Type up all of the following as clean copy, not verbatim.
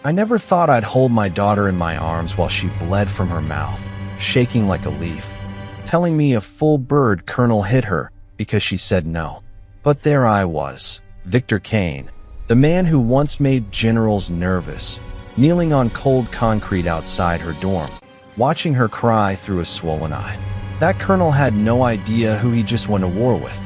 I never thought I'd hold my daughter in my arms while she bled from her mouth, shaking like a leaf, telling me a full bird kernel hit her because she said no. But there I was, Victor Kane, the man who once made generals nervous, kneeling on cold concrete outside her dorm, watching her cry through a swollen eye. That colonel had no idea who he just went to war with.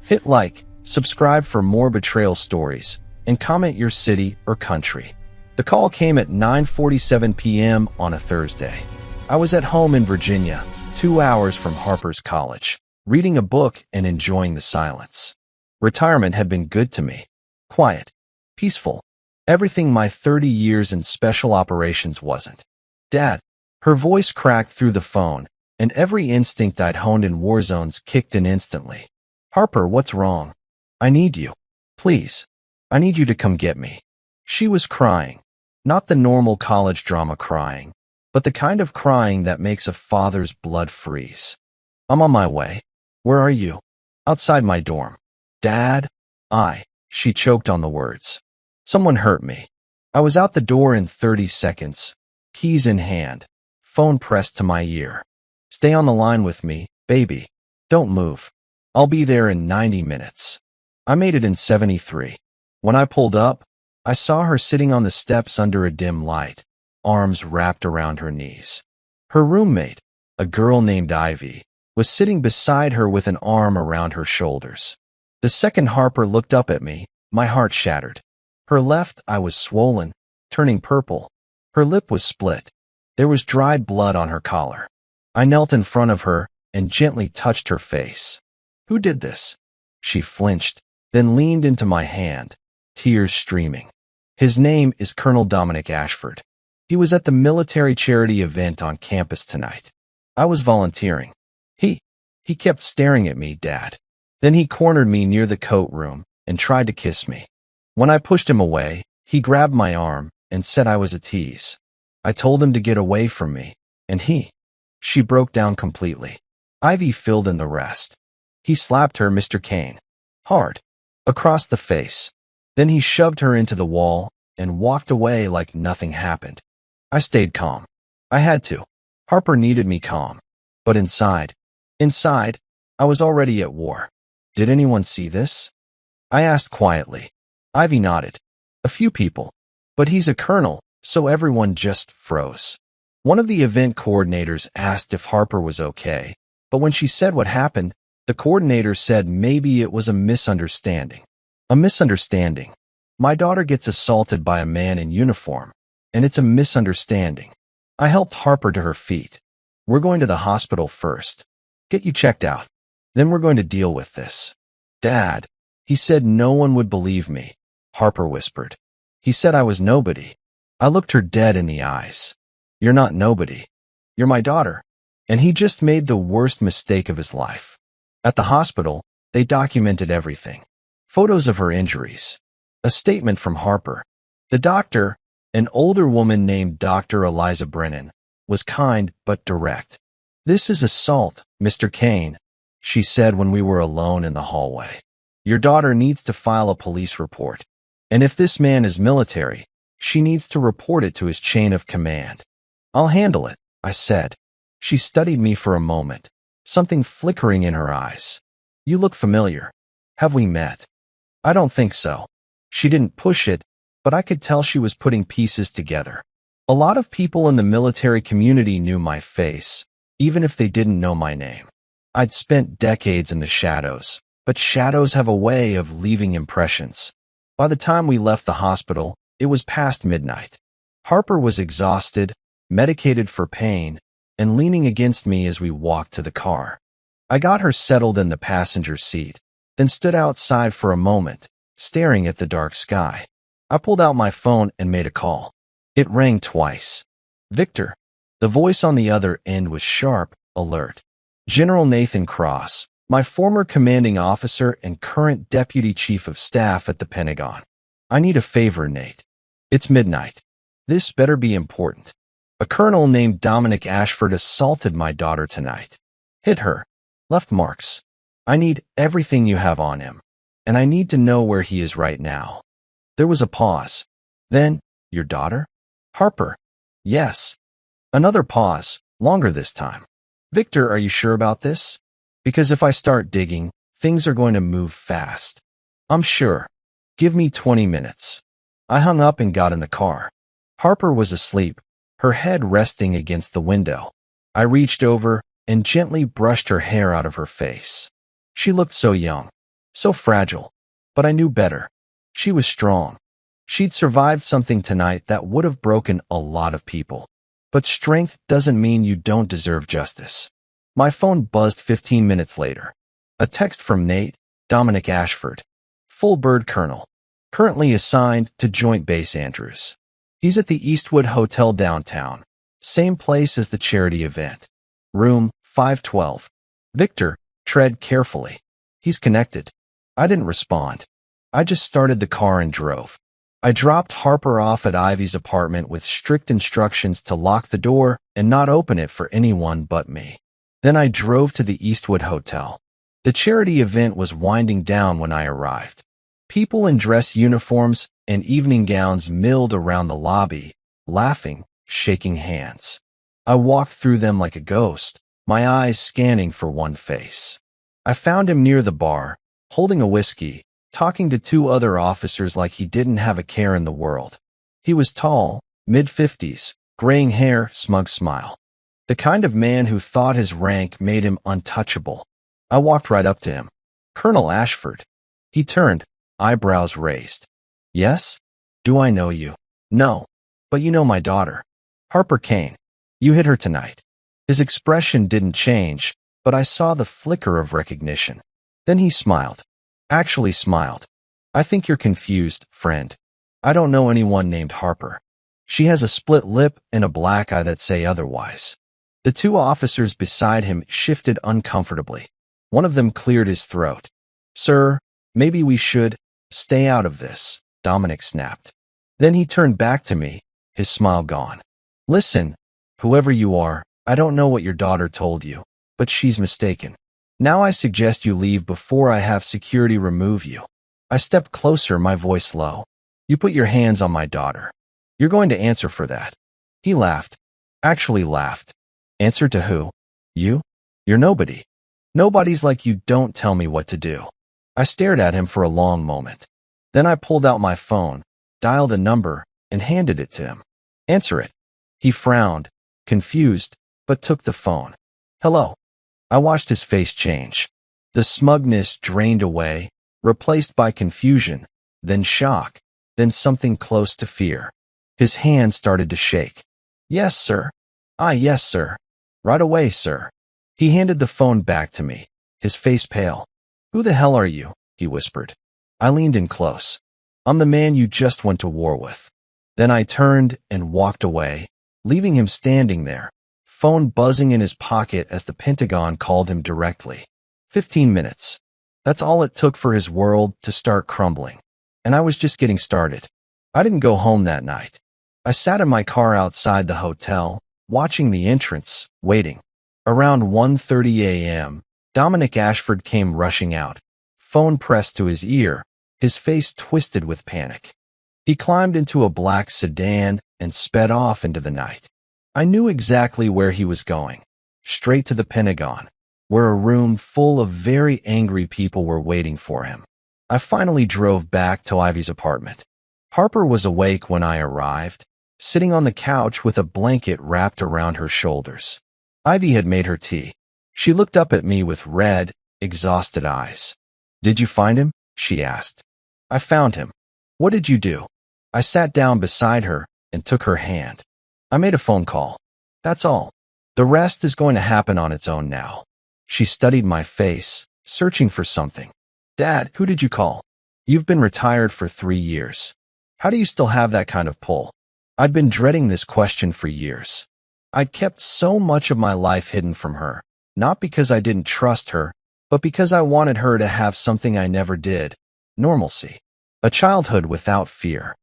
Hit like, subscribe for more betrayal stories, and comment your city or country. The call came at 9:47 p.m. on a Thursday. I was at home in Virginia, 2 hours from Harper's College, reading a book and enjoying the silence. Retirement had been good to me. Quiet, peaceful, everything my 30 years in special operations wasn't. Dad, her voice cracked through the phone, and every instinct I'd honed in war zones kicked in instantly. Harper, what's wrong? I need you. Please. I need you to come get me. She was crying. Not the normal college drama crying, but the kind of crying that makes a father's blood freeze. I'm on my way. Where are you? Outside my dorm. Dad? She choked on the words. Someone hurt me. I was out the door in 30 seconds, keys in hand, phone pressed to my ear. Stay on the line with me, baby. Don't move. I'll be there in 90 minutes. I made it in 73. When I pulled up, I saw her sitting on the steps under a dim light, arms wrapped around her knees. Her roommate, a girl named Ivy, was sitting beside her with an arm around her shoulders. The second Harper looked up at me, my heart shattered. Her left eye was swollen, turning purple. Her lip was split. There was dried blood on her collar. I knelt in front of her and gently touched her face. Who did this? She flinched, then leaned into my hand, tears streaming. His name is Colonel Dominic Ashford. He was at the military charity event on campus tonight. I was volunteering. He kept staring at me, Dad. Then he cornered me near the coat room and tried to kiss me. When I pushed him away, he grabbed my arm and said I was a tease. I told him to get away from me, and she broke down completely. Ivy filled in the rest. He slapped her, Mr. Kane, hard, across the face. Then he shoved her into the wall and walked away like nothing happened. I stayed calm. I had to. Harper needed me calm. But inside, I was already at war. Did anyone see this? I asked quietly. Ivy nodded. A few people. But he's a colonel, so everyone just froze. One of the event coordinators asked if Harper was okay, but when she said what happened, the coordinator said maybe it was a misunderstanding. A misunderstanding. My daughter gets assaulted by a man in uniform, and it's a misunderstanding. I helped Harper to her feet. We're going to the hospital first. Get you checked out. Then we're going to deal with this. Dad, he said no one would believe me, Harper whispered. He said I was nobody. I looked her dead in the eyes. You're not nobody. You're my daughter. And he just made the worst mistake of his life. At the hospital, they documented everything. Photos of her injuries. A statement from Harper. The doctor, an older woman named Dr. Eliza Brennan, was kind but direct. This is assault, Mr. Kane, she said when we were alone in the hallway. Your daughter needs to file a police report. And if this man is military, she needs to report it to his chain of command. I'll handle it, I said. She studied me for a moment, something flickering in her eyes. You look familiar. Have we met? I don't think so. She didn't push it, but I could tell she was putting pieces together. A lot of people in the military community knew my face, even if they didn't know my name. I'd spent decades in the shadows, but shadows have a way of leaving impressions. By the time we left the hospital, it was past midnight. Harper was exhausted, medicated for pain, and leaning against me as we walked to the car. I got her settled in the passenger seat, then stood outside for a moment, staring at the dark sky. I pulled out my phone and made a call. It rang twice. Victor. The voice on the other end was sharp, alert. General Nathan Cross, my former commanding officer and current deputy chief of staff at the Pentagon. I need a favor, Nate. It's midnight. This better be important. A colonel named Dominic Ashford assaulted my daughter tonight. Hit her. Left marks. I need everything you have on him. And I need to know where he is right now. There was a pause. Then, your daughter? Harper. Yes. Another pause, longer this time. Victor, are you sure about this? Because if I start digging, things are going to move fast. I'm sure. Give me 20 minutes. I hung up and got in the car. Harper was asleep, her head resting against the window. I reached over and gently brushed her hair out of her face. She looked so young, so fragile, but I knew better. She was strong. She'd survived something tonight that would have broken a lot of people. But strength doesn't mean you don't deserve justice. My phone buzzed 15 minutes later. A text from Nate, Dominic Ashford, full bird colonel, currently assigned to Joint Base Andrews. He's at the Eastwood Hotel downtown, same place as the charity event. Room 512. Victor, tread carefully. He's connected. I didn't respond. I just started the car and drove. I dropped Harper off at Ivy's apartment with strict instructions to lock the door and not open it for anyone but me. Then I drove to the Eastwood Hotel. The charity event was winding down when I arrived. People in dress uniforms and evening gowns milled around the lobby, laughing, shaking hands. I walked through them like a ghost, my eyes scanning for one face. I found him near the bar, holding a whiskey, talking to two other officers like he didn't have a care in the world. He was tall, mid-50s, graying hair, smug smile. The kind of man who thought his rank made him untouchable. I walked right up to him. Colonel Ashford. He turned, eyebrows raised. Yes? Do I know you? No. But you know my daughter. Harper Kane. You hit her tonight. His expression didn't change, but I saw the flicker of recognition. Then he smiled. Actually smiled. I think you're confused, friend. I don't know anyone named Harper. She has a split lip and a black eye that say otherwise. The two officers beside him shifted uncomfortably. One of them cleared his throat. Sir, maybe we should stay out of this, Dominic snapped. Then he turned back to me, his smile gone. Listen, whoever you are, I don't know what your daughter told you, but she's mistaken. Now I suggest you leave before I have security remove you. I stepped closer, my voice low. You put your hands on my daughter. You're going to answer for that. He laughed. Actually laughed. Answer to who? You? You're nobody. Nobody's like you. Don't tell me what to do. I stared at him for a long moment. Then I pulled out my phone, dialed a number, and handed it to him. Answer it. He frowned, confused, but took the phone. Hello. I watched his face change. The smugness drained away, replaced by confusion, then shock, then something close to fear. His hand started to shake. Yes, sir. Yes, sir. Right away, sir. He handed the phone back to me, his face pale. Who the hell are you? He whispered. I leaned in close. I'm the man you just went to war with. Then I turned and walked away, leaving him standing there, phone buzzing in his pocket as the Pentagon called him directly. 15 minutes. That's all it took for his world to start crumbling. And I was just getting started. I didn't go home that night. I sat in my car outside the hotel, watching the entrance, waiting. Around 1:30 a.m., Dominic Ashford came rushing out, phone pressed to his ear, his face twisted with panic. He climbed into a black sedan and sped off into the night. I knew exactly where he was going, straight to the Pentagon, where a room full of very angry people were waiting for him. I finally drove back to Ivy's apartment. Harper was awake when I arrived, sitting on the couch with a blanket wrapped around her shoulders. Ivy had made her tea. She looked up at me with red, exhausted eyes. Did you find him? She asked. I found him. What did you do? I sat down beside her and took her hand. I made a phone call. That's all. The rest is going to happen on its own now. She studied my face, searching for something. Dad, who did you call? You've been retired for 3 years. How do you still have that kind of pull? I'd been dreading this question for years. I'd kept so much of my life hidden from her, not because I didn't trust her, but because I wanted her to have something I never did, normalcy. A childhood without fear.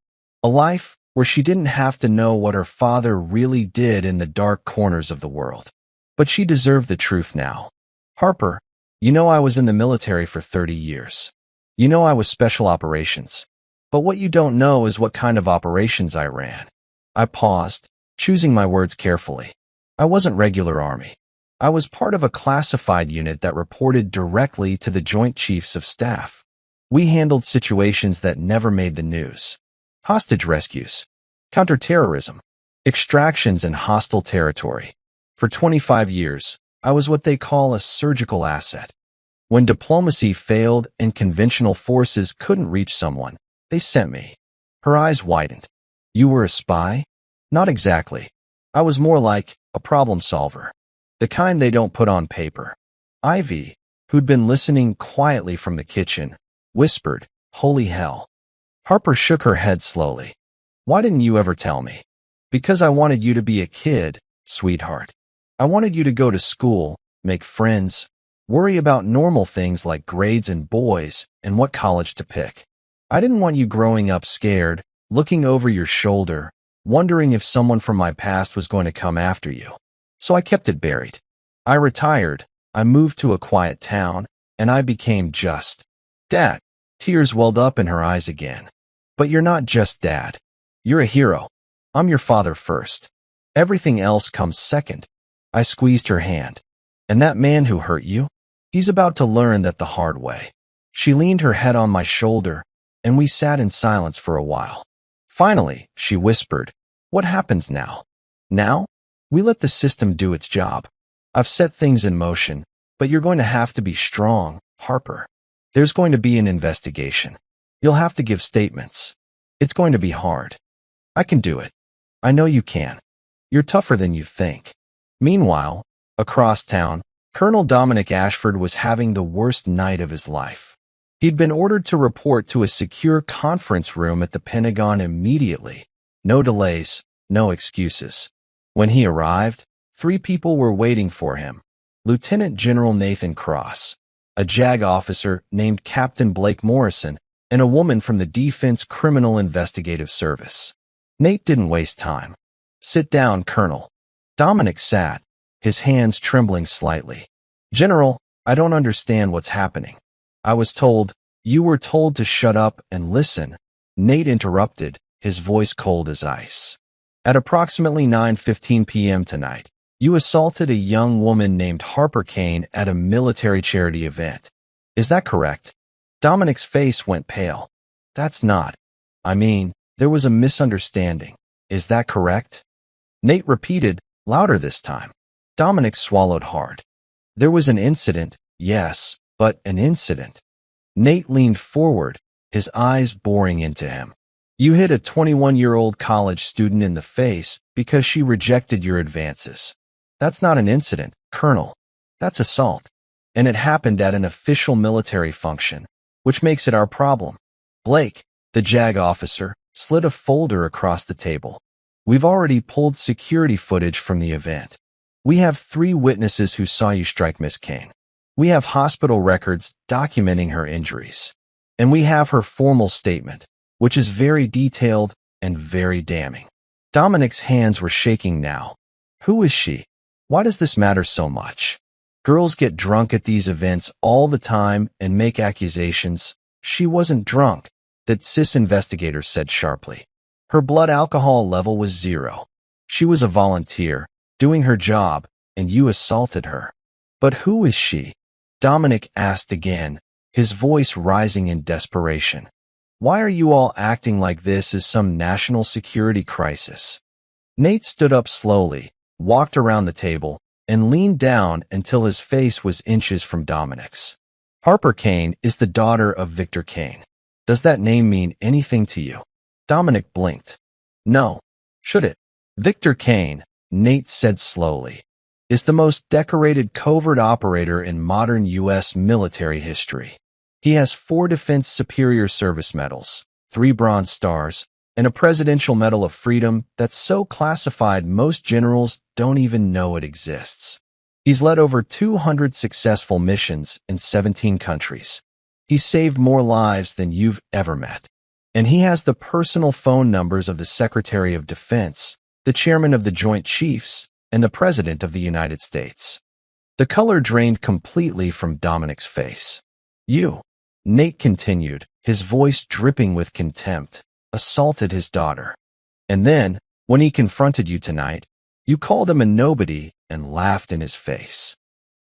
A life where she didn't have to know what her father really did in the dark corners of the world. But she deserved the truth now. Harper, you know I was in the military for 30 years. You know I was special operations. But what you don't know is what kind of operations I ran. I paused, choosing my words carefully. I wasn't regular Army. I was part of a classified unit that reported directly to the Joint Chiefs of Staff. We handled situations that never made the news. Hostage rescues, counterterrorism, extractions in hostile territory. For 25 years, I was what they call a surgical asset. When diplomacy failed and conventional forces couldn't reach someone, they sent me. Her eyes widened. You were a spy? Not exactly. I was more like a problem solver. The kind they don't put on paper. Ivy, who'd been listening quietly from the kitchen, whispered, "Holy hell." Harper shook her head slowly. "Why didn't you ever tell me?" "Because I wanted you to be a kid, sweetheart. I wanted you to go to school, make friends, worry about normal things like grades and boys and what college to pick. I didn't want you growing up scared, looking over your shoulder, wondering if someone from my past was going to come after you. So I kept it buried. I retired, I moved to a quiet town, and I became just Dad." Tears welled up in her eyes again. "But you're not just Dad. You're a hero. I'm your father first. Everything else comes second." I squeezed her hand. "And that man who hurt you? He's about to learn that the hard way." She leaned her head on my shoulder, and we sat in silence for a while. Finally, she whispered, "What happens now?" "Now? We let the system do its job. I've set things in motion, but you're going to have to be strong, Harper. There's going to be an investigation. You'll have to give statements. It's going to be hard. I can do it. I know you can. You're tougher than you think." Meanwhile, across town, Colonel Dominic Ashford was having the worst night of his life. He'd been ordered to report to a secure conference room at the Pentagon immediately. No delays, no excuses. When he arrived, 3 people were waiting for him. Lieutenant General Nathan Cross, a JAG officer named Captain Blake Morrison, and a woman from the Defense Criminal Investigative Service. Nate didn't waste time. "Sit down, Colonel." Dominic sat, his hands trembling slightly. "General, I don't understand what's happening. I was told." "You were told to shut up and listen," Nate interrupted, his voice cold as ice. "At approximately 9:15 p.m. tonight, you assaulted a young woman named Harper Kane at a military charity event. Is that correct?" Dominic's face went pale. "That's not. I mean, there was a misunderstanding. Is that correct?" Nate repeated, louder this time. Dominic swallowed hard. "There was an incident, yes, but an incident." Nate leaned forward, his eyes boring into him. "You hit a 21-year-old college student in the face because she rejected your advances. That's not an incident, Colonel. That's assault. And it happened at an official military function, which makes it our problem." Blake, the JAG officer, slid a folder across the table. "We've already pulled security footage from the event. We have 3 witnesses who saw you strike Miss Kane. We have hospital records documenting her injuries. And we have her formal statement, which is very detailed and very damning." Dominic's hands were shaking now. "Who is she? Why does this matter so much? Girls get drunk at these events all the time and make accusations." "She wasn't drunk," that CIS investigator said sharply. "Her blood alcohol level was 0. She was a volunteer, doing her job, and you assaulted her." "But who is she?" Dominic asked again, his voice rising in desperation. "Why are you all acting like this is some national security crisis?" Nate stood up slowly, walked around the table, and leaned down until his face was inches from Dominic's. "Harper Kane is the daughter of Victor Kane. Does that name mean anything to you?" Dominic blinked. "No. Should it?" "Victor Kane," Nate said slowly, "is the most decorated covert operator in modern U.S. military history. He has 4 Defense Superior Service Medals, 3 Bronze Stars, and a Presidential Medal of Freedom that's so classified most generals don't even know it exists. He's led over 200 successful missions in 17 countries. He's saved more lives than you've ever met. And he has the personal phone numbers of the Secretary of Defense, the Chairman of the Joint Chiefs, and the President of the United States." The color drained completely from Dominic's face. "You," Nate continued, his voice dripping with contempt, "assaulted his daughter. And then, When he confronted you tonight, you called him a nobody and laughed in his face.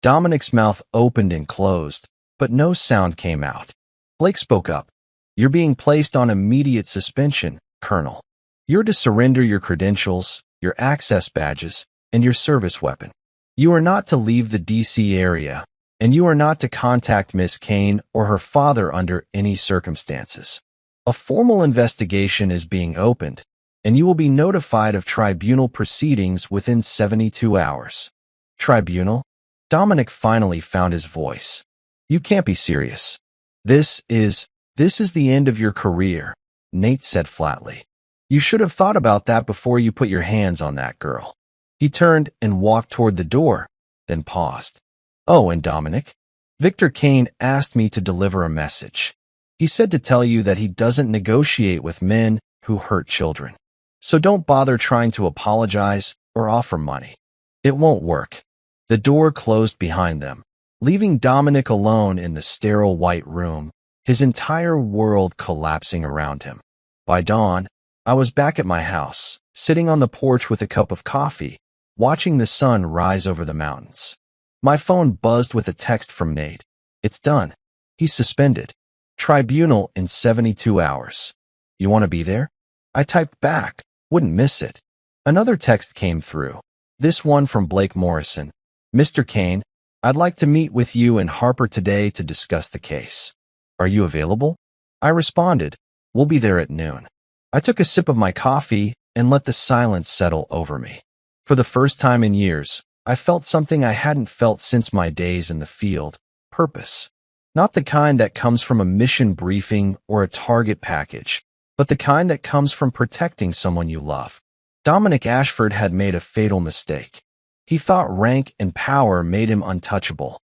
Dominic's mouth opened and closed, but no sound came out. Blake spoke up. You're being placed on immediate suspension, Colonel. You're to surrender your credentials, your access badges, and your service weapon. You are not to leave the D.C. area, and you are not to contact Miss Kane or her father under any circumstances. A formal investigation is being opened, and you will be notified of tribunal proceedings within 72 hours. Tribunal? Dominic finally found his voice. You can't be serious. This is the end of your career, Nate said flatly. You should have thought about that before you put your hands on that girl. He turned and walked toward the door, then paused. Oh, and Dominic? Victor Kane asked me to deliver a message. He said to tell you that he doesn't negotiate with men who hurt children. So don't bother trying to apologize or offer money. It won't work. The door closed behind them, leaving Dominic alone in the sterile white room, his entire world collapsing around him. By dawn, I was back at my house, sitting on the porch with a cup of coffee, watching the sun rise over the mountains. My phone buzzed with a text from Nate. It's done. He's suspended. Tribunal in 72 hours. You want to be there? I typed back. Wouldn't miss it. Another text came through. This one from Blake Morrison. Mr. Kane, I'd like to meet with you and Harper today to discuss the case. Are you available? I responded. We'll be there at noon. I took a sip of my coffee and let the silence settle over me. For the first time in years, I felt something I hadn't felt since my days in the field. Purpose. Not the kind that comes from a mission briefing or a target package, but the kind that comes from protecting someone you love. Dominic Ashford had made a fatal mistake. He thought rank and power made him untouchable.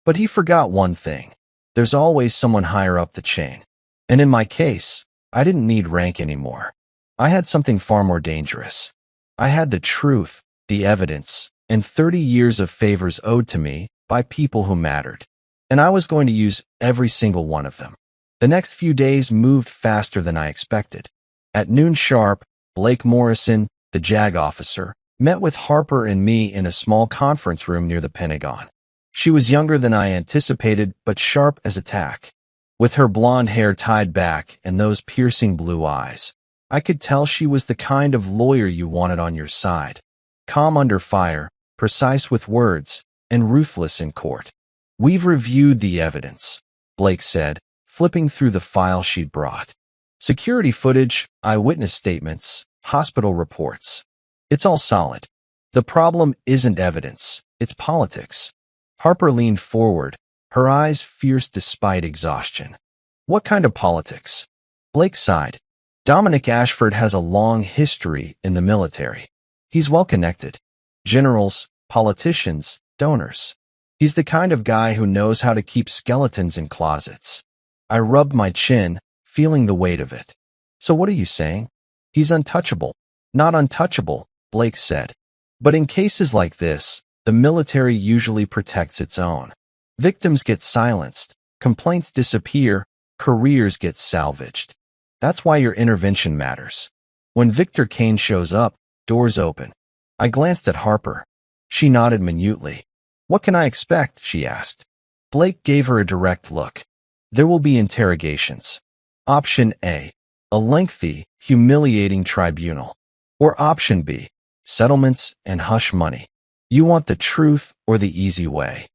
But he forgot one thing. There's always someone higher up the chain. And in my case, I didn't need rank anymore. I had something far more dangerous. I had the truth, the evidence, and 30 years of favors owed to me by people who mattered. And I was going to use every single one of them. The next few days moved faster than I expected. At noon sharp, Blake Morrison, the JAG officer, met with Harper and me in a small conference room near the Pentagon. She was younger than I anticipated, but sharp as a tack. With her blonde hair tied back and those piercing blue eyes, I could tell she was the kind of lawyer you wanted on your side. Calm under fire, precise with words, and ruthless in court. We've reviewed the evidence, Blake said, flipping through the file she'd brought. Security footage, eyewitness statements, hospital reports. It's all solid. The problem isn't evidence, it's politics. Harper leaned forward, her eyes fierce despite exhaustion. What kind of politics? Blake sighed. Dominic Ashford has a long history in the military. He's well connected. Generals, politicians, donors. He's the kind of guy who knows how to keep skeletons in closets. I rubbed my chin, feeling the weight of it. So what are you saying? He's untouchable. Not untouchable, Blake said. But in cases like this, the military usually protects its own. Victims get silenced, complaints disappear, careers get salvaged. That's why your intervention matters. When Victor Kane shows up, doors open. I glanced at Harper. She nodded minutely. What can I expect? She asked. Blake gave her a direct look. There will be interrogations. Option A, a lengthy, humiliating tribunal. Or Option B, settlements and hush money. You want the truth or the easy way?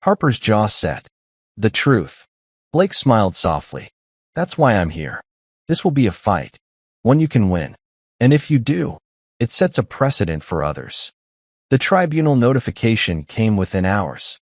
Harper's jaw set. The truth. Blake smiled softly. That's why I'm here. This will be a fight. One you can win. And if you do, it sets a precedent for others. The tribunal notification came within hours.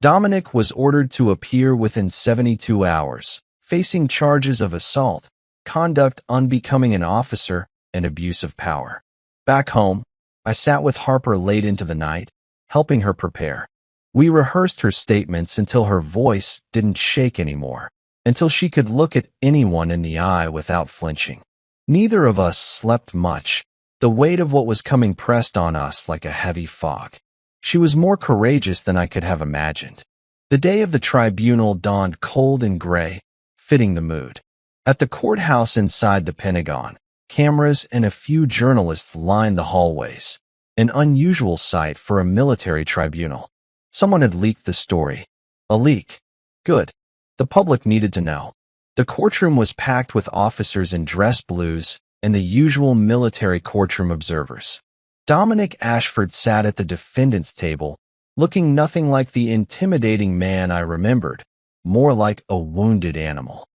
Dominic was ordered to appear within 72 hours, facing charges of assault, conduct unbecoming an officer, and abuse of power. Back home, I sat with Harper late into the night, helping her prepare. We rehearsed her statements until her voice didn't shake anymore, until she could look at anyone in the eye without flinching. Neither of us slept much. The weight of what was coming pressed on us like a heavy fog. She was more courageous than I could have imagined. The day of the tribunal dawned cold and gray, fitting the mood. At the courthouse inside the Pentagon, cameras, and a few journalists lined the hallways. An unusual sight for a military tribunal. Someone had leaked the story. A leak. Good. The public needed to know. The courtroom was packed with officers in dress blues and the usual military courtroom observers. Dominic Ashford sat at the defendant's table, looking nothing like the intimidating man I remembered, more like a wounded animal.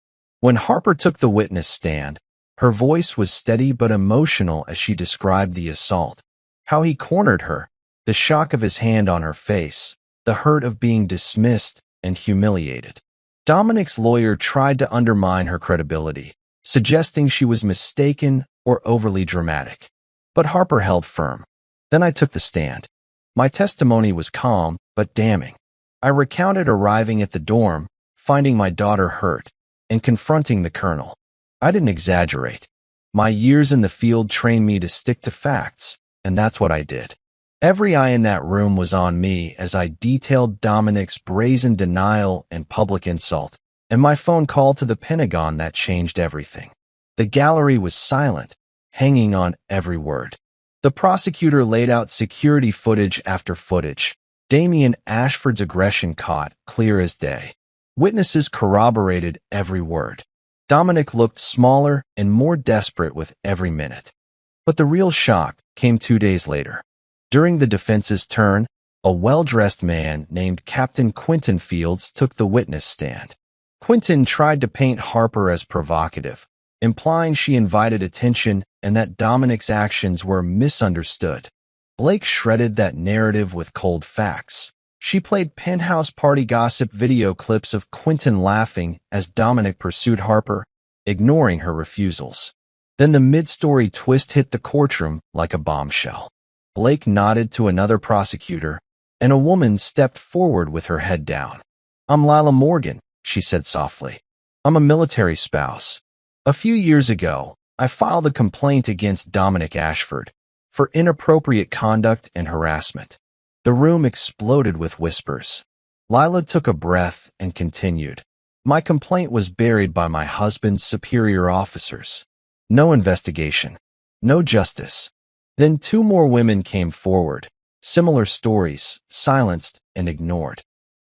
When Harper took the witness stand, her voice was steady but emotional as she described the assault. How he cornered her, the shock of his hand on her face, the hurt of being dismissed and humiliated. Dominic's lawyer tried to undermine her credibility, suggesting she was mistaken or overly dramatic. But Harper held firm. Then I took the stand. My testimony was calm but damning. I recounted arriving at the dorm, finding my daughter hurt, and confronting the colonel. I didn't exaggerate. My years in the field trained me to stick to facts, and that's what I did. Every eye in that room was on me as I detailed Dominic's brazen denial and public insult, and my phone call to the Pentagon that changed everything. The gallery was silent, hanging on every word. The prosecutor laid out security footage after footage. Damien Ashford's aggression caught, clear as day. Witnesses corroborated every word. Dominic looked smaller and more desperate with every minute. But the real shock came 2 days later. During the defense's turn, a well-dressed man named Captain Quentin Fields took the witness stand. Quentin tried to paint Harper as provocative, implying she invited attention and that Dominic's actions were misunderstood. Blake shredded that narrative with cold facts. She played penthouse party gossip video clips of Quentin laughing as Dominic pursued Harper, ignoring her refusals. Then the mid-story twist hit the courtroom like a bombshell. Blake nodded to another prosecutor, and a woman stepped forward with her head down. "I'm Lila Morgan," she said softly. "I'm a military spouse. A few years ago, I filed a complaint against Dominic Ashford for inappropriate conduct and harassment." The room exploded with whispers. Lila took a breath and continued. "My complaint was buried by my husband's superior officers. No investigation. No justice." Then 2 more women came forward. Similar stories, silenced and ignored.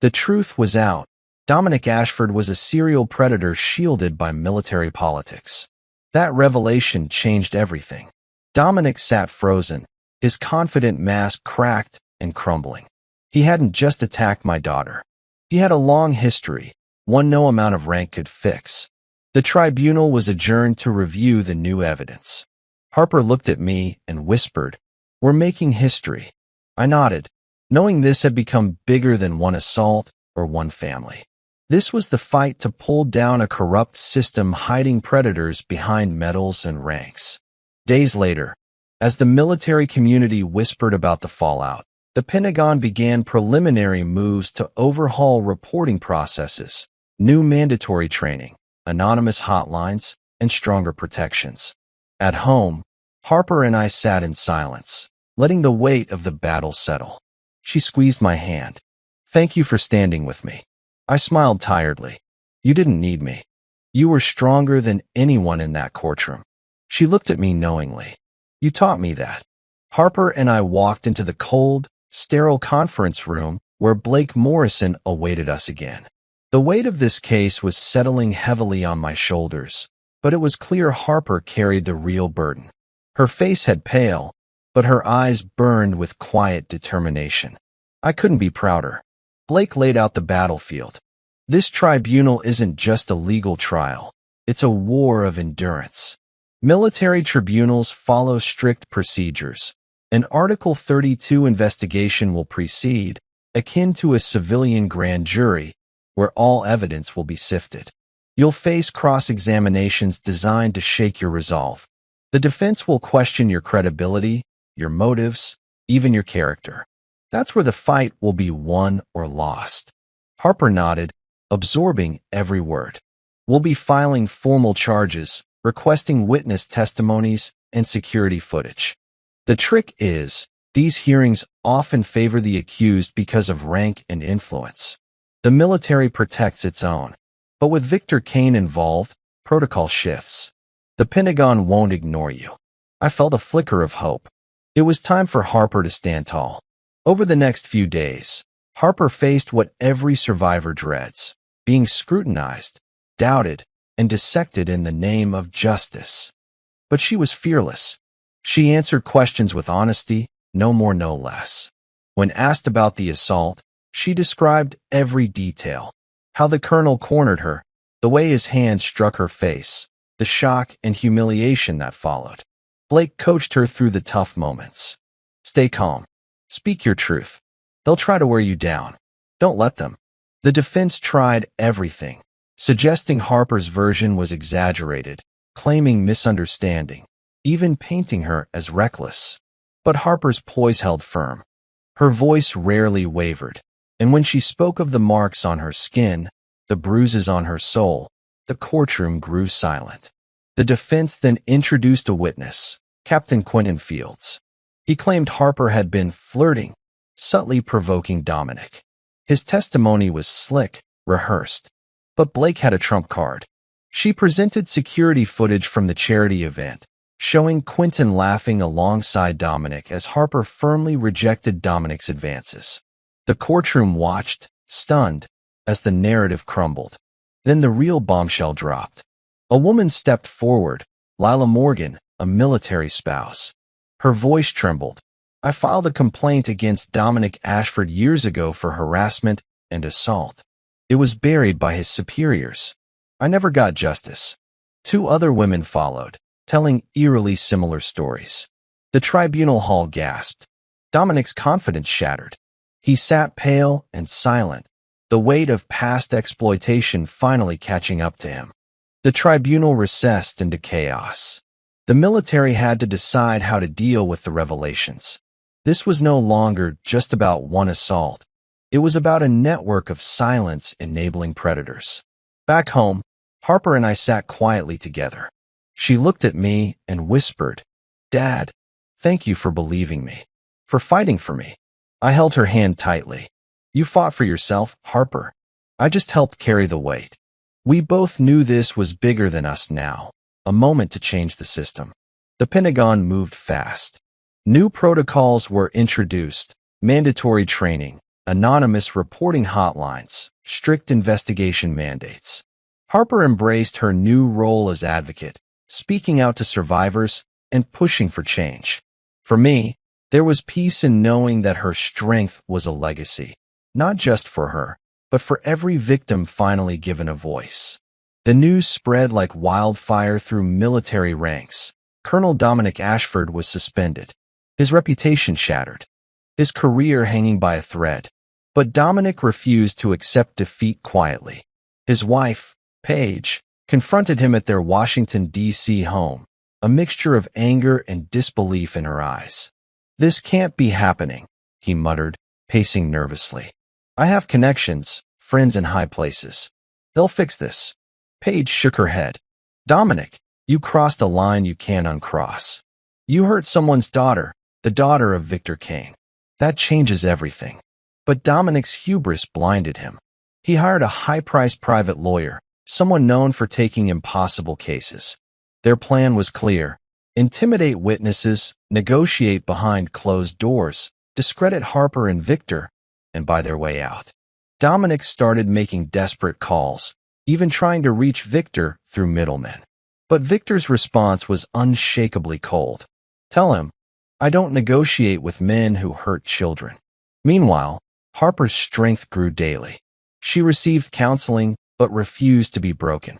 The truth was out. Dominic Ashford was a serial predator shielded by military politics. That revelation changed everything. Dominic sat frozen, his confident mask cracked and crumbling. He hadn't just attacked my daughter. He had a long history, one no amount of rank could fix. The tribunal was adjourned to review the new evidence. Harper looked at me and whispered, "We're making history." I nodded, knowing this had become bigger than one assault or one family. This was the fight to pull down a corrupt system hiding predators behind medals and ranks. Days later, as the military community whispered about the fallout, the Pentagon began preliminary moves to overhaul reporting processes, new mandatory training, anonymous hotlines, and stronger protections. At home, Harper and I sat in silence, letting the weight of the battle settle. She squeezed my hand. "Thank you for standing with me." I smiled tiredly. "You didn't need me. You were stronger than anyone in that courtroom." She looked at me knowingly. "You taught me that." Harper and I walked into the cold, sterile conference room where Blake Morrison awaited us again. The weight of this case was settling heavily on my shoulders, but it was clear Harper carried the real burden. Her face had paled, but her eyes burned with quiet determination. I couldn't be prouder. Blake laid out the battlefield. This tribunal isn't just a legal trial. It's a war of endurance. Military tribunals follow strict procedures. An Article 32 investigation will precede, akin to a civilian grand jury, where all evidence will be sifted. You'll face cross-examinations designed to shake your resolve. The defense will question your credibility, your motives, even your character. That's where the fight will be won or lost. Harper nodded, absorbing every word. We'll be filing formal charges, requesting witness testimonies, and security footage. The trick is, these hearings often favor the accused because of rank and influence. The military protects its own. But with Victor Kane involved, protocol shifts. The Pentagon won't ignore you. I felt a flicker of hope. It was time for Harper to stand tall. Over the next few days, Harper faced what every survivor dreads: being scrutinized, doubted, and dissected in the name of justice. But she was fearless. She answered questions with honesty, no more, no less. When asked about the assault, she described every detail: how the colonel cornered her, the way his hand struck her face, the shock and humiliation that followed. Blake coached her through the tough moments. Stay calm. Speak your truth. They'll try to wear you down. Don't let them. The defense tried everything, suggesting Harper's version was exaggerated, claiming misunderstanding, even painting her as reckless. But Harper's poise held firm. Her voice rarely wavered, and when she spoke of the marks on her skin, the bruises on her soul, the courtroom grew silent. The defense then introduced a witness, Captain Quentin Fields. He claimed Harper had been flirting, subtly provoking Dominic. His testimony was slick, rehearsed. But Blake had a trump card. She presented security footage from the charity event, showing Quentin laughing alongside Dominic as Harper firmly rejected Dominic's advances. The courtroom watched, stunned, as the narrative crumbled. Then the real bombshell dropped. A woman stepped forward, Lila Morgan, a military spouse. Her voice trembled. I filed a complaint against Dominic Ashford years ago for harassment and assault. It was buried by his superiors. I never got justice. Two other women followed, telling eerily similar stories. The tribunal hall gasped. Dominic's confidence shattered. He sat pale and silent, the weight of past exploitation finally catching up to him. The tribunal recessed into chaos. The military had to decide how to deal with the revelations. This was no longer just about one assault. It was about a network of silence enabling predators. Back home, Harper and I sat quietly together. She looked at me and whispered, "Dad, thank you for believing me, for fighting for me." I held her hand tightly. "You fought for yourself, Harper. I just helped carry the weight." We both knew this was bigger than us now, a moment to change the system. The Pentagon moved fast. New protocols were introduced: mandatory training, anonymous reporting hotlines, strict investigation mandates. Harper embraced her new role as advocate, speaking out to survivors and pushing for change. For me, there was peace in knowing that her strength was a legacy, not just for her, but for every victim finally given a voice. The news spread like wildfire through military ranks. Colonel Dominic Ashford was suspended, his reputation shattered, his career hanging by a thread. But Dominic refused to accept defeat quietly. His wife, Paige, confronted him at their Washington, D.C. home, a mixture of anger and disbelief in her eyes. "This can't be happening," he muttered, pacing nervously. "I have connections, friends in high places. They'll fix this." Paige shook her head. "Dominic, you crossed a line you can't uncross. You hurt someone's daughter, the daughter of Victor Kane. That changes everything." But Dominic's hubris blinded him. He hired a high-priced private lawyer, someone known for taking impossible cases. Their plan was clear: intimidate witnesses, negotiate behind closed doors, discredit Harper and Victor, and buy their way out. Dominic started making desperate calls, even trying to reach Victor through middlemen. But Victor's response was unshakably cold. "Tell him, I don't negotiate with men who hurt children." Meanwhile, Harper's strength grew daily. She received counseling but refused to be broken.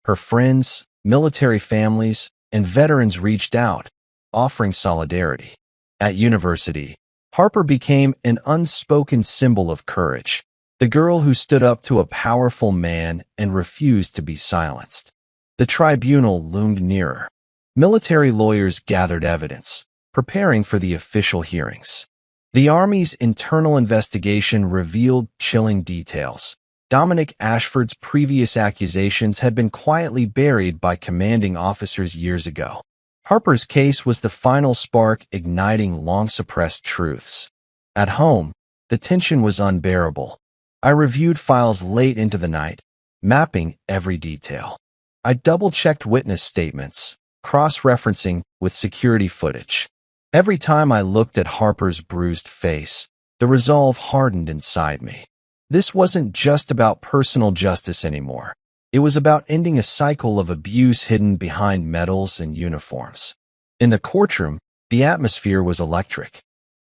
Her friends, military families, and veterans reached out, offering solidarity. At university, Harper became an unspoken symbol of courage, the girl who stood up to a powerful man and refused to be silenced. The tribunal loomed nearer. Military lawyers gathered evidence, preparing for the official hearings. The Army's internal investigation revealed chilling details. Dominic Ashford's previous accusations had been quietly buried by commanding officers years ago. Harper's case was the final spark igniting long-suppressed truths. At home, the tension was unbearable. I reviewed files late into the night, mapping every detail. I double-checked witness statements, cross-referencing with security footage. Every time I looked at Harper's bruised face, the resolve hardened inside me. This wasn't just about personal justice anymore. It was about ending a cycle of abuse hidden behind medals and uniforms. In the courtroom, the atmosphere was electric.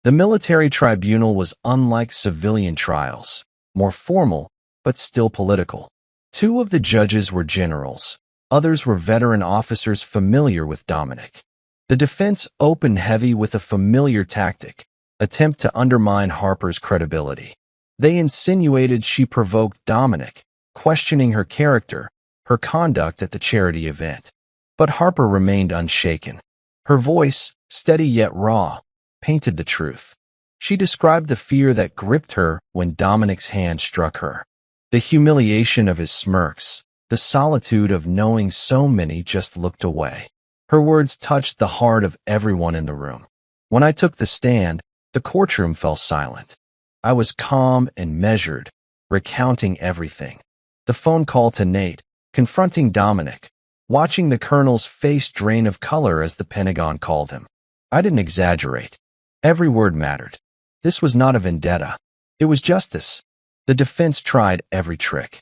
The military tribunal was unlike civilian trials, more formal, but still political. Two of the judges were generals. Others were veteran officers familiar with Dominic. The defense opened heavy with a familiar tactic, attempt to undermine Harper's credibility. They insinuated she provoked Dominic, questioning her character, her conduct at the charity event. But Harper remained unshaken. Her voice, steady yet raw, painted the truth. She described the fear that gripped her when Dominic's hand struck her. The humiliation of his smirks, the solitude of knowing so many just looked away. Her words touched the heart of everyone in the room. When I took the stand, the courtroom fell silent. I was calm and measured, recounting everything. The phone call to Nate, confronting Dominic, watching the colonel's face drain of color as the Pentagon called him. I didn't exaggerate. Every word mattered. This was not a vendetta. It was justice. The defense tried every trick.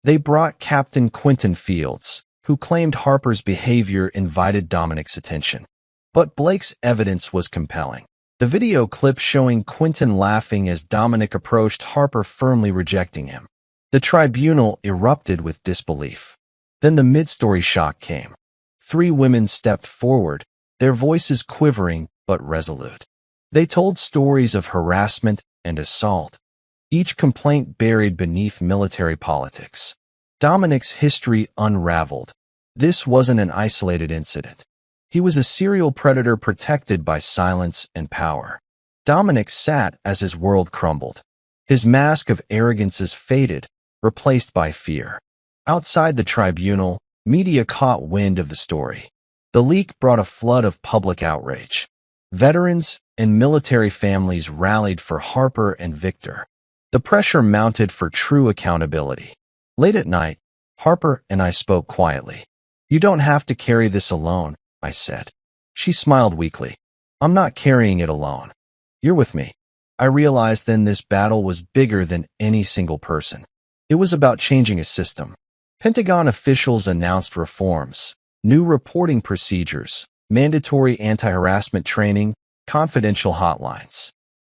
They brought Captain Quentin Fields, who claimed Harper's behavior invited Dominic's attention. But Blake's evidence was compelling. The video clip showing Quentin laughing as Dominic approached Harper firmly rejecting him. The tribunal erupted with disbelief. Then the mid-story shock came. 3 women stepped forward, their voices quivering but resolute. They told stories of harassment and assault, each complaint buried beneath military politics. Dominic's history unraveled. This wasn't an isolated incident. He was a serial predator protected by silence and power. Dominic sat as his world crumbled. His mask of arrogances faded, replaced by fear. Outside the tribunal, media caught wind of the story. The leak brought a flood of public outrage. Veterans and military families rallied for Harper and Victor. The pressure mounted for true accountability. Late at night, Harper and I spoke quietly. "You don't have to carry this alone," I said. She smiled weakly. "I'm not carrying it alone. You're with me." I realized then this battle was bigger than any single person. It was about changing a system. Pentagon officials announced reforms, new reporting procedures, mandatory anti-harassment training, confidential hotlines.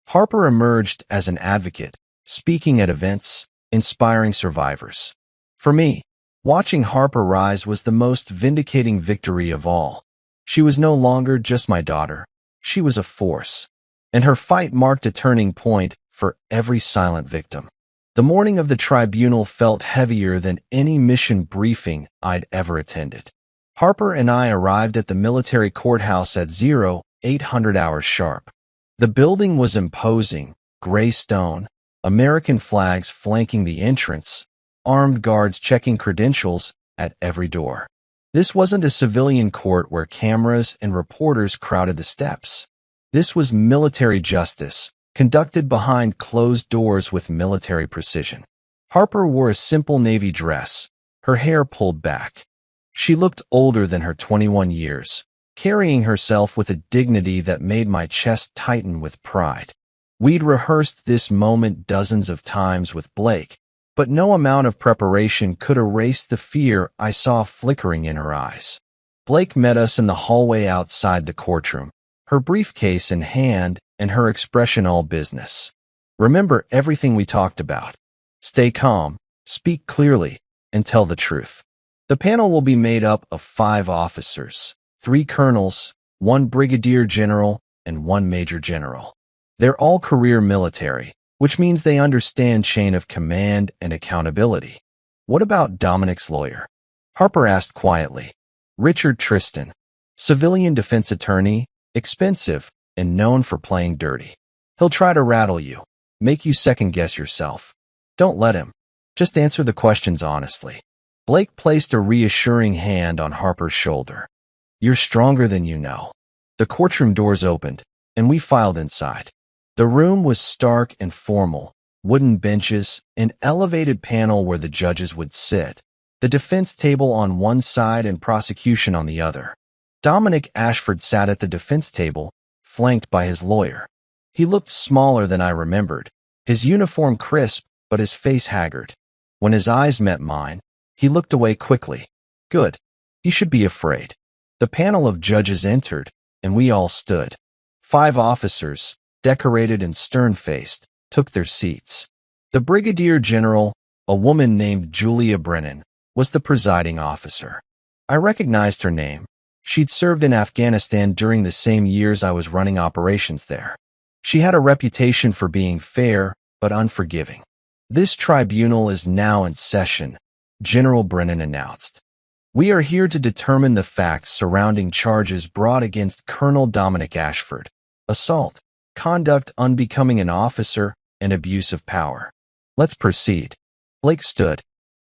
Harper emerged as an advocate, speaking at events, inspiring survivors. For me, watching Harper rise was the most vindicating victory of all. She was no longer just my daughter. She was a force. And her fight marked a turning point for every silent victim. The morning of the tribunal felt heavier than any mission briefing I'd ever attended. Harper and I arrived at the military courthouse at 0800 hours sharp. The building was imposing, gray stone, American flags flanking the entrance, armed guards checking credentials at every door. This wasn't a civilian court where cameras and reporters crowded the steps. This was military justice, conducted behind closed doors with military precision. Harper wore a simple navy dress, her hair pulled back. She looked older than her 21 years, carrying herself with a dignity that made my chest tighten with pride. We'd rehearsed this moment dozens of times with Blake, but no amount of preparation could erase the fear I saw flickering in her eyes. Blake met us in the hallway outside the courtroom, her briefcase in hand and her expression all business. "Remember everything we talked about. Stay calm, speak clearly, and tell the truth." The panel will be made up of 5 officers, 3 colonels, 1 brigadier general, and 1 major general. They're all career military, which means they understand chain of command and accountability. "What about Dominic's lawyer?" Harper asked quietly. "Richard Tristan, civilian defense attorney, expensive, and known for playing dirty. He'll try to rattle you, make you second-guess yourself. Don't let him. Just answer the questions honestly." Blake placed a reassuring hand on Harper's shoulder. "You're stronger than you know." The courtroom doors opened, and we filed inside. The room was stark and formal, wooden benches, an elevated panel where the judges would sit, the defense table on one side and prosecution on the other. Dominic Ashford sat at the defense table, flanked by his lawyer. He looked smaller than I remembered, his uniform crisp but his face haggard. When his eyes met mine, he looked away quickly. Good. He should be afraid. The panel of judges entered, and we all stood. 5 officers, decorated and stern-faced, took their seats. The brigadier general, a woman named Julia Brennan, was the presiding officer. I recognized her name. She'd served in Afghanistan during the same years I was running operations there. She had a reputation for being fair but unforgiving. "This tribunal is now in session," General Brennan announced. "We are here to determine the facts surrounding charges brought against Colonel Dominic Ashford: assault, conduct unbecoming an officer, and abuse of power. Let's proceed." Blake stood.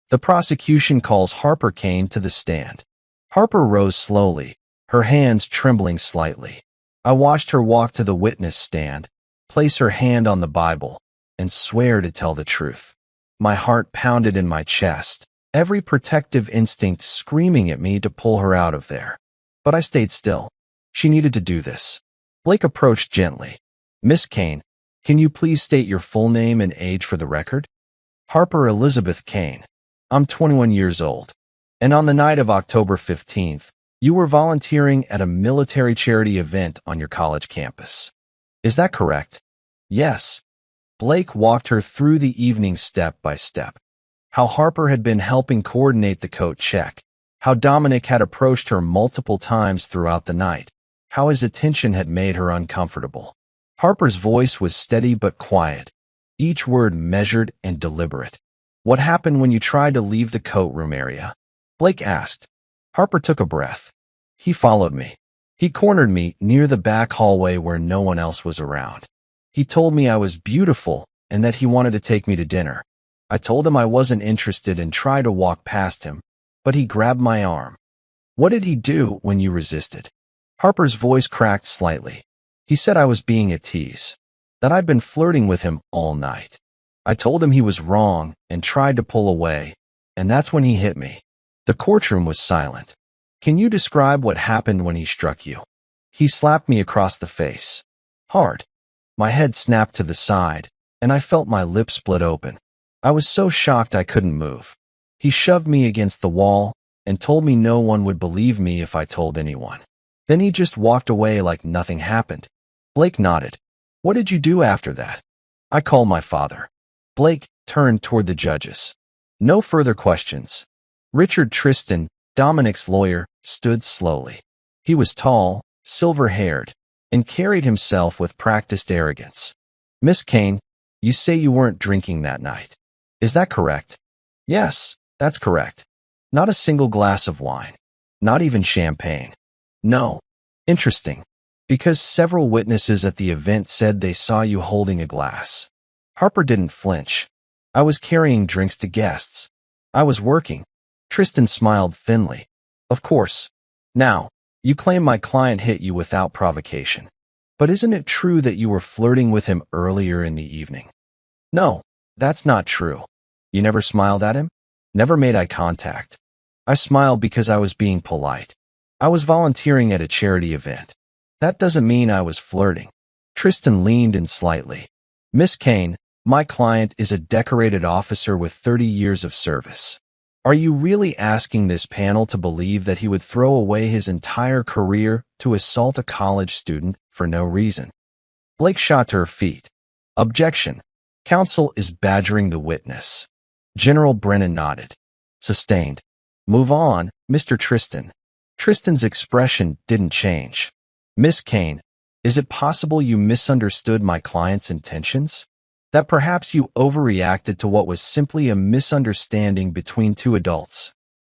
"The prosecution calls Harper Kane to the stand." Harper rose slowly, her hands trembling slightly. I watched her walk to the witness stand, place her hand on the Bible, and swear to tell the truth. My heart pounded in my chest, every protective instinct screaming at me to pull her out of there. But I stayed still. She needed to do this. Blake approached gently. "Miss Kane, can you please state your full name and age for the record?" "Harper Elizabeth Kane. I'm 21 years old. And on the night of October 15th, you were volunteering at a military charity event on your college campus. Is that correct?" "Yes." Blake walked her through the evening step by step. How Harper had been helping coordinate the coat check. How Dominic had approached her multiple times throughout the night. How his attention had made her uncomfortable. Harper's voice was steady but quiet, each word measured and deliberate. "What happened when you tried to leave the coat room area?" Blake asked. Harper took a breath. "He followed me. He cornered me near the back hallway where no one else was around. He told me I was beautiful and that he wanted to take me to dinner. I told him I wasn't interested and tried to walk past him, but he grabbed my arm." "What did he do when you resisted?" Harper's voice cracked slightly. "He said I was being a tease, that I'd been flirting with him all night. I told him he was wrong and tried to pull away, and that's when he hit me." The courtroom was silent. "Can you describe what happened when he struck you?" "He slapped me across the face. Hard." My head snapped to the side, and I felt my lips split open. I was so shocked I couldn't move. "He shoved me against the wall and told me no one would believe me if I told anyone. Then he just walked away like nothing happened." Blake nodded. "What did you do after that?" "I called my father." Blake turned toward the judges. "No further questions." Richard Tristan, Dominic's lawyer, stood slowly. He was tall, silver-haired, and carried himself with practiced arrogance. "Miss Kane, you say you weren't drinking that night. Is that correct?" "Yes, that's correct. Not a single glass of wine. Not even champagne." "No." "Interesting. Because several witnesses at the event said they saw you holding a glass." Harper didn't flinch. "I was carrying drinks to guests. I was working." Tristan smiled thinly. "Of course. Now, you claim my client hit you without provocation. But isn't it true that you were flirting with him earlier in the evening?" "No, that's not true." "You never smiled at him? Never made eye contact?" "I smiled because I was being polite. I was volunteering at a charity event. That doesn't mean I was flirting." Tristan leaned in slightly. "Miss Kane, my client is a decorated officer with 30 years of service. Are you really asking this panel to believe that he would throw away his entire career to assault a college student for no reason?" Blake shot to her feet. "Objection. Counsel is badgering the witness." General Brennan nodded. "Sustained. Move on, Mr. Tristan." Tristan's expression didn't change. "Miss Kane, is it possible you misunderstood my client's intentions? That perhaps you overreacted to what was simply a misunderstanding between two adults?"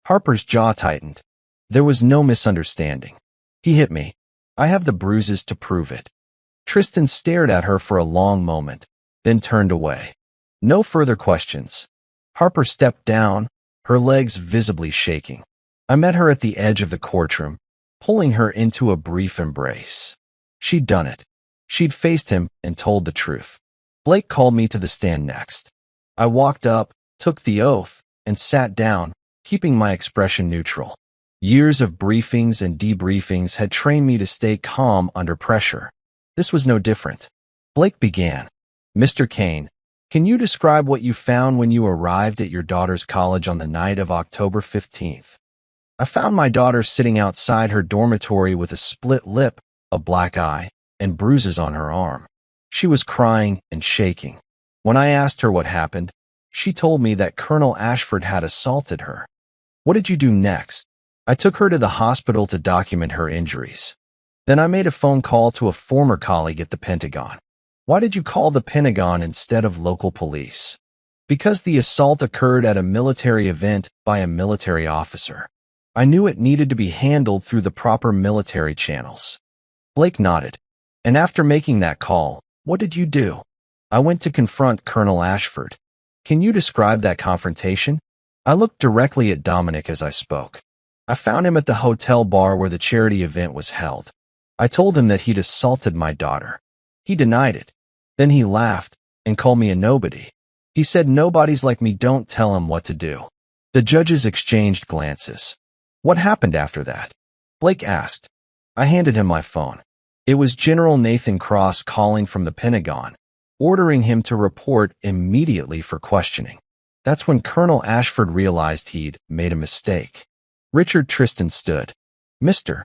Harper's jaw tightened. "There was no misunderstanding. He hit me. I have the bruises to prove it." Tristan stared at her for a long moment, then turned away. "No further questions." Harper stepped down, her legs visibly shaking. I met her at the edge of the courtroom, pulling her into a brief embrace. She'd done it. She'd faced him and told the truth. Blake called me to the stand next. I walked up, took the oath, and sat down, keeping my expression neutral. Years of briefings and debriefings had trained me to stay calm under pressure. This was no different. Blake began. Mr. Kane, can you describe what you found when you arrived at your daughter's college on the night of October 15th? I found my daughter sitting outside her dormitory with a split lip, a black eye, and bruises on her arm. She was crying and shaking. When I asked her what happened, she told me that Colonel Ashford had assaulted her. What did you do next? I took her to the hospital to document her injuries. Then I made a phone call to a former colleague at the Pentagon. Why did you call the Pentagon instead of local police? Because the assault occurred at a military event by a military officer. I knew it needed to be handled through the proper military channels. Blake nodded. And after making that call, what did you do? I went to confront Colonel Ashford. Can you describe that confrontation? I looked directly at Dominic as I spoke. I found him at the hotel bar where the charity event was held. I told him that he'd assaulted my daughter. He denied it. Then he laughed and called me a nobody. He said nobodies like me don't tell him what to do. The judges exchanged glances. What happened after that? Blake asked. I handed him my phone. It was General Nathan Cross calling from the Pentagon, ordering him to report immediately for questioning. That's when Colonel Ashford realized he'd made a mistake. Richard Tristan stood. Mr.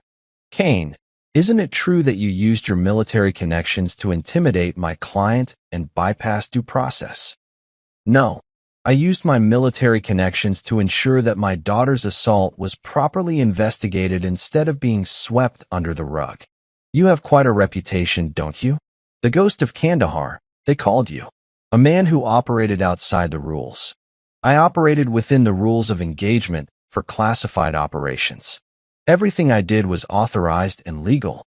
Kane, isn't it true that you used your military connections to intimidate my client and bypass due process? No. I used my military connections to ensure that my daughter's assault was properly investigated instead of being swept under the rug. You have quite a reputation, don't you? The ghost of Kandahar, they called you. A man who operated outside the rules. I operated within the rules of engagement for classified operations. Everything I did was authorized and legal.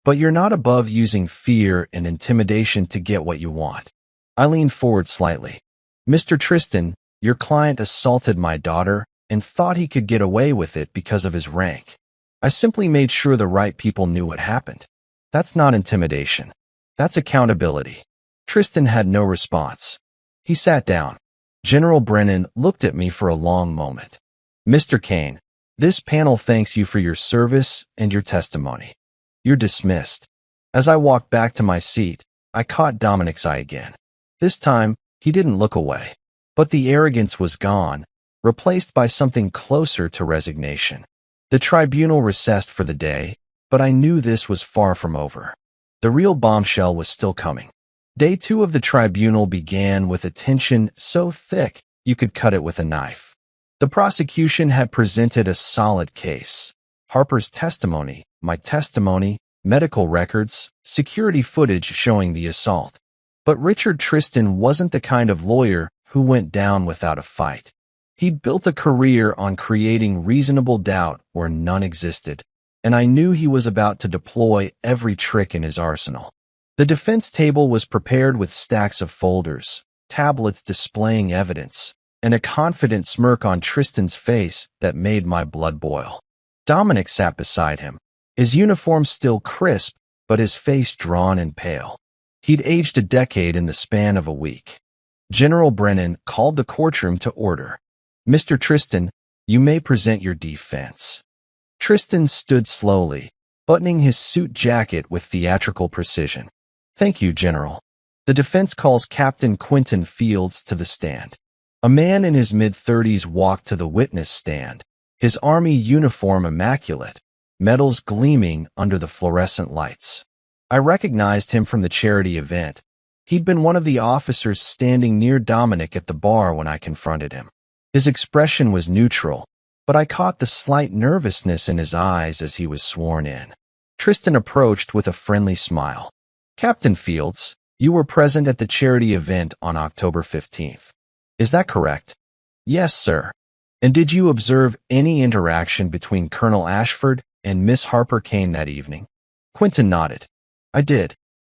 But you're not above using fear and intimidation to get what you want. I leaned forward slightly. Mr. Tristan, your client assaulted my daughter and thought he could get away with it because of his rank. I simply made sure the right people knew what happened. That's not intimidation. That's accountability. Tristan had no response. He sat down. General Brennan looked at me for a long moment. Mr. Kane, this panel thanks you for your service and your testimony. You're dismissed. As I walked back to my seat, I caught Dominic's eye again. This time, he didn't look away. But the arrogance was gone, replaced by something closer to resignation. The tribunal recessed for the day, but I knew this was far from over. The real bombshell was still coming. Day 2 of the tribunal began with a tension so thick you could cut it with a knife. The prosecution had presented a solid case. Harper's testimony, my testimony, medical records, security footage showing the assault. But Richard Tristan wasn't the kind of lawyer who went down without a fight. He'd built a career on creating reasonable doubt where none existed, and I knew he was about to deploy every trick in his arsenal. The defense table was prepared with stacks of folders, tablets displaying evidence, and a confident smirk on Tristan's face that made my blood boil. Dominic sat beside him, his uniform still crisp, but his face drawn and pale. He'd aged a decade in the span of a week. General Brennan called the courtroom to order. Mr. Tristan, you may present your defense. Tristan stood slowly, buttoning his suit jacket with theatrical precision. Thank you, General. The defense calls Captain Quentin Fields to the stand. A man in his mid-30s walked to the witness stand, his army uniform immaculate, medals gleaming under the fluorescent lights. I recognized him from the charity event. He'd been one of the officers standing near Dominic at the bar when I confronted him. His expression was neutral, but I caught the slight nervousness in his eyes as he was sworn in. Tristan approached with a friendly smile. Captain Fields, you were present at the charity event on October 15th. Is that correct? Yes, sir. And did you observe any interaction between Colonel Ashford and Miss Harper Kane that evening? Quentin nodded. I did.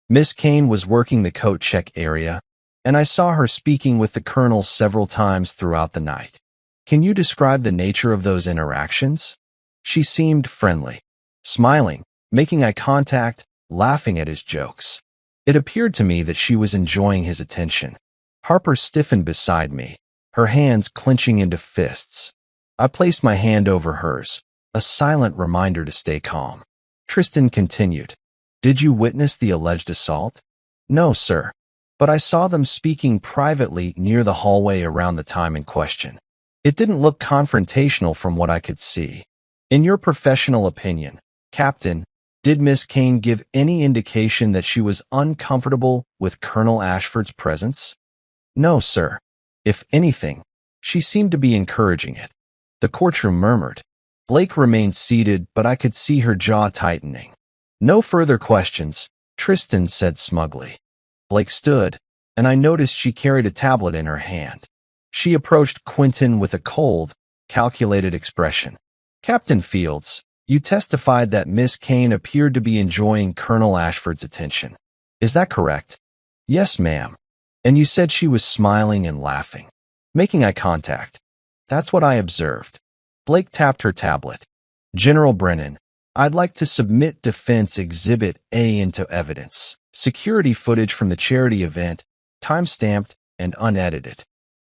Miss Kane was working the coat check area, and I saw her speaking with the colonel several times throughout the night. Can you describe the nature of those interactions? She seemed friendly, smiling, making eye contact, laughing at his jokes. It appeared to me that she was enjoying his attention. Harper stiffened beside me, her hands clenching into fists. I placed my hand over hers, a silent reminder to stay calm. Tristan continued. Did you witness the alleged assault? No, sir. But I saw them speaking privately near the hallway around the time in question. It didn't look confrontational from what I could see. In your professional opinion, Captain, did Miss Kane give any indication that she was uncomfortable with Colonel Ashford's presence? No, sir. If anything, she seemed to be encouraging it. The courtroom murmured. Blake remained seated, but I could see her jaw tightening. No further questions, Tristan said smugly. Blake stood, and I noticed she carried a tablet in her hand. She approached Quentin with a cold, calculated expression. Captain Fields, you testified that Miss Kane appeared to be enjoying Colonel Ashford's attention. Is that correct? Yes, ma'am. And you said she was smiling and laughing, making eye contact. That's what I observed. Blake tapped her tablet. General Brennan, I'd like to submit Defense Exhibit A into evidence. Security footage from the charity event, time-stamped and unedited.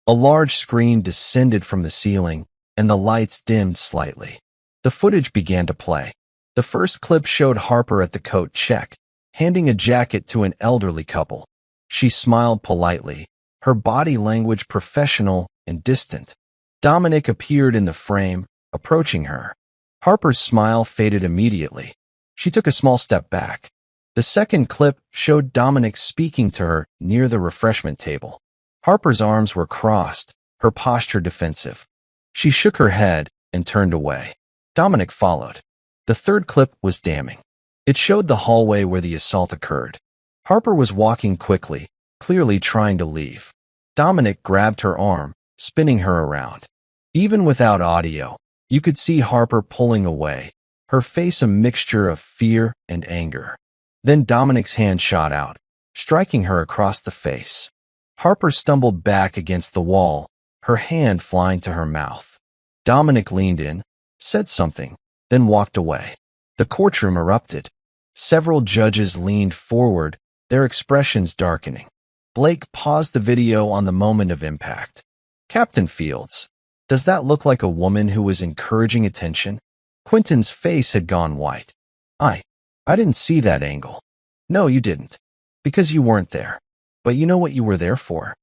A large screen descended from the ceiling, and the lights dimmed slightly. The footage began to play. The first clip showed Harper at the coat check, handing a jacket to an elderly couple. She smiled politely, her body language professional and distant. Dominic appeared in the frame, approaching her. Harper's smile faded immediately. She took a small step back. The second clip showed Dominic speaking to her near the refreshment table. Harper's arms were crossed, her posture defensive. She shook her head and turned away. Dominic followed. The third clip was damning. It showed the hallway where the assault occurred. Harper was walking quickly, clearly trying to leave. Dominic grabbed her arm, spinning her around. Even without audio, you could see Harper pulling away, her face a mixture of fear and anger. Then Dominic's hand shot out, striking her across the face. Harper stumbled back against the wall, her hand flying to her mouth. Dominic leaned in, said something, then walked away. The courtroom erupted. Several judges leaned forward, their expressions darkening. Blake paused the video on the moment of impact. Captain Fields, does that look like a woman who was encouraging attention? Quentin's face had gone white. I didn't see that angle. No, you didn't. Because you weren't there. But you know what you were there for.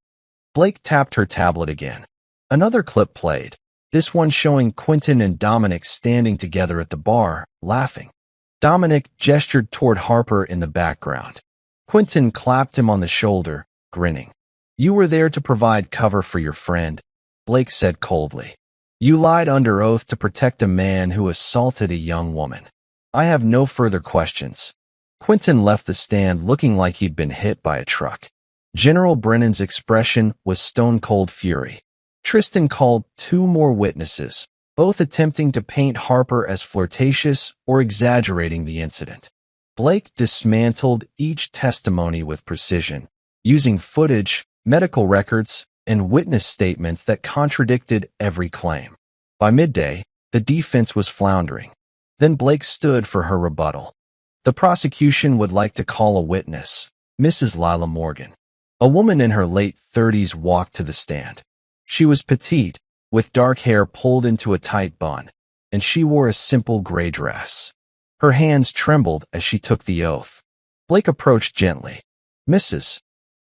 Blake tapped her tablet again. Another clip played, this one showing Quentin and Dominic standing together at the bar, laughing. Dominic gestured toward Harper in the background. Quentin clapped him on the shoulder, grinning. You were there to provide cover for your friend, Blake said coldly. You lied under oath to protect a man who assaulted a young woman. I have no further questions. Quentin left the stand looking like he'd been hit by a truck. General Brennan's expression was stone-cold fury. Tristan called 2 more witnesses, both attempting to paint Harper as flirtatious or exaggerating the incident. Blake dismantled each testimony with precision, using footage, medical records, and witness statements that contradicted every claim. By midday, the defense was floundering. Then Blake stood for her rebuttal. The prosecution would like to call a witness, Mrs. Lila Morgan. A woman in her late 30s walked to the stand. She was petite, with dark hair pulled into a tight bun, and she wore a simple gray dress. Her hands trembled as she took the oath. Blake approached gently. Mrs.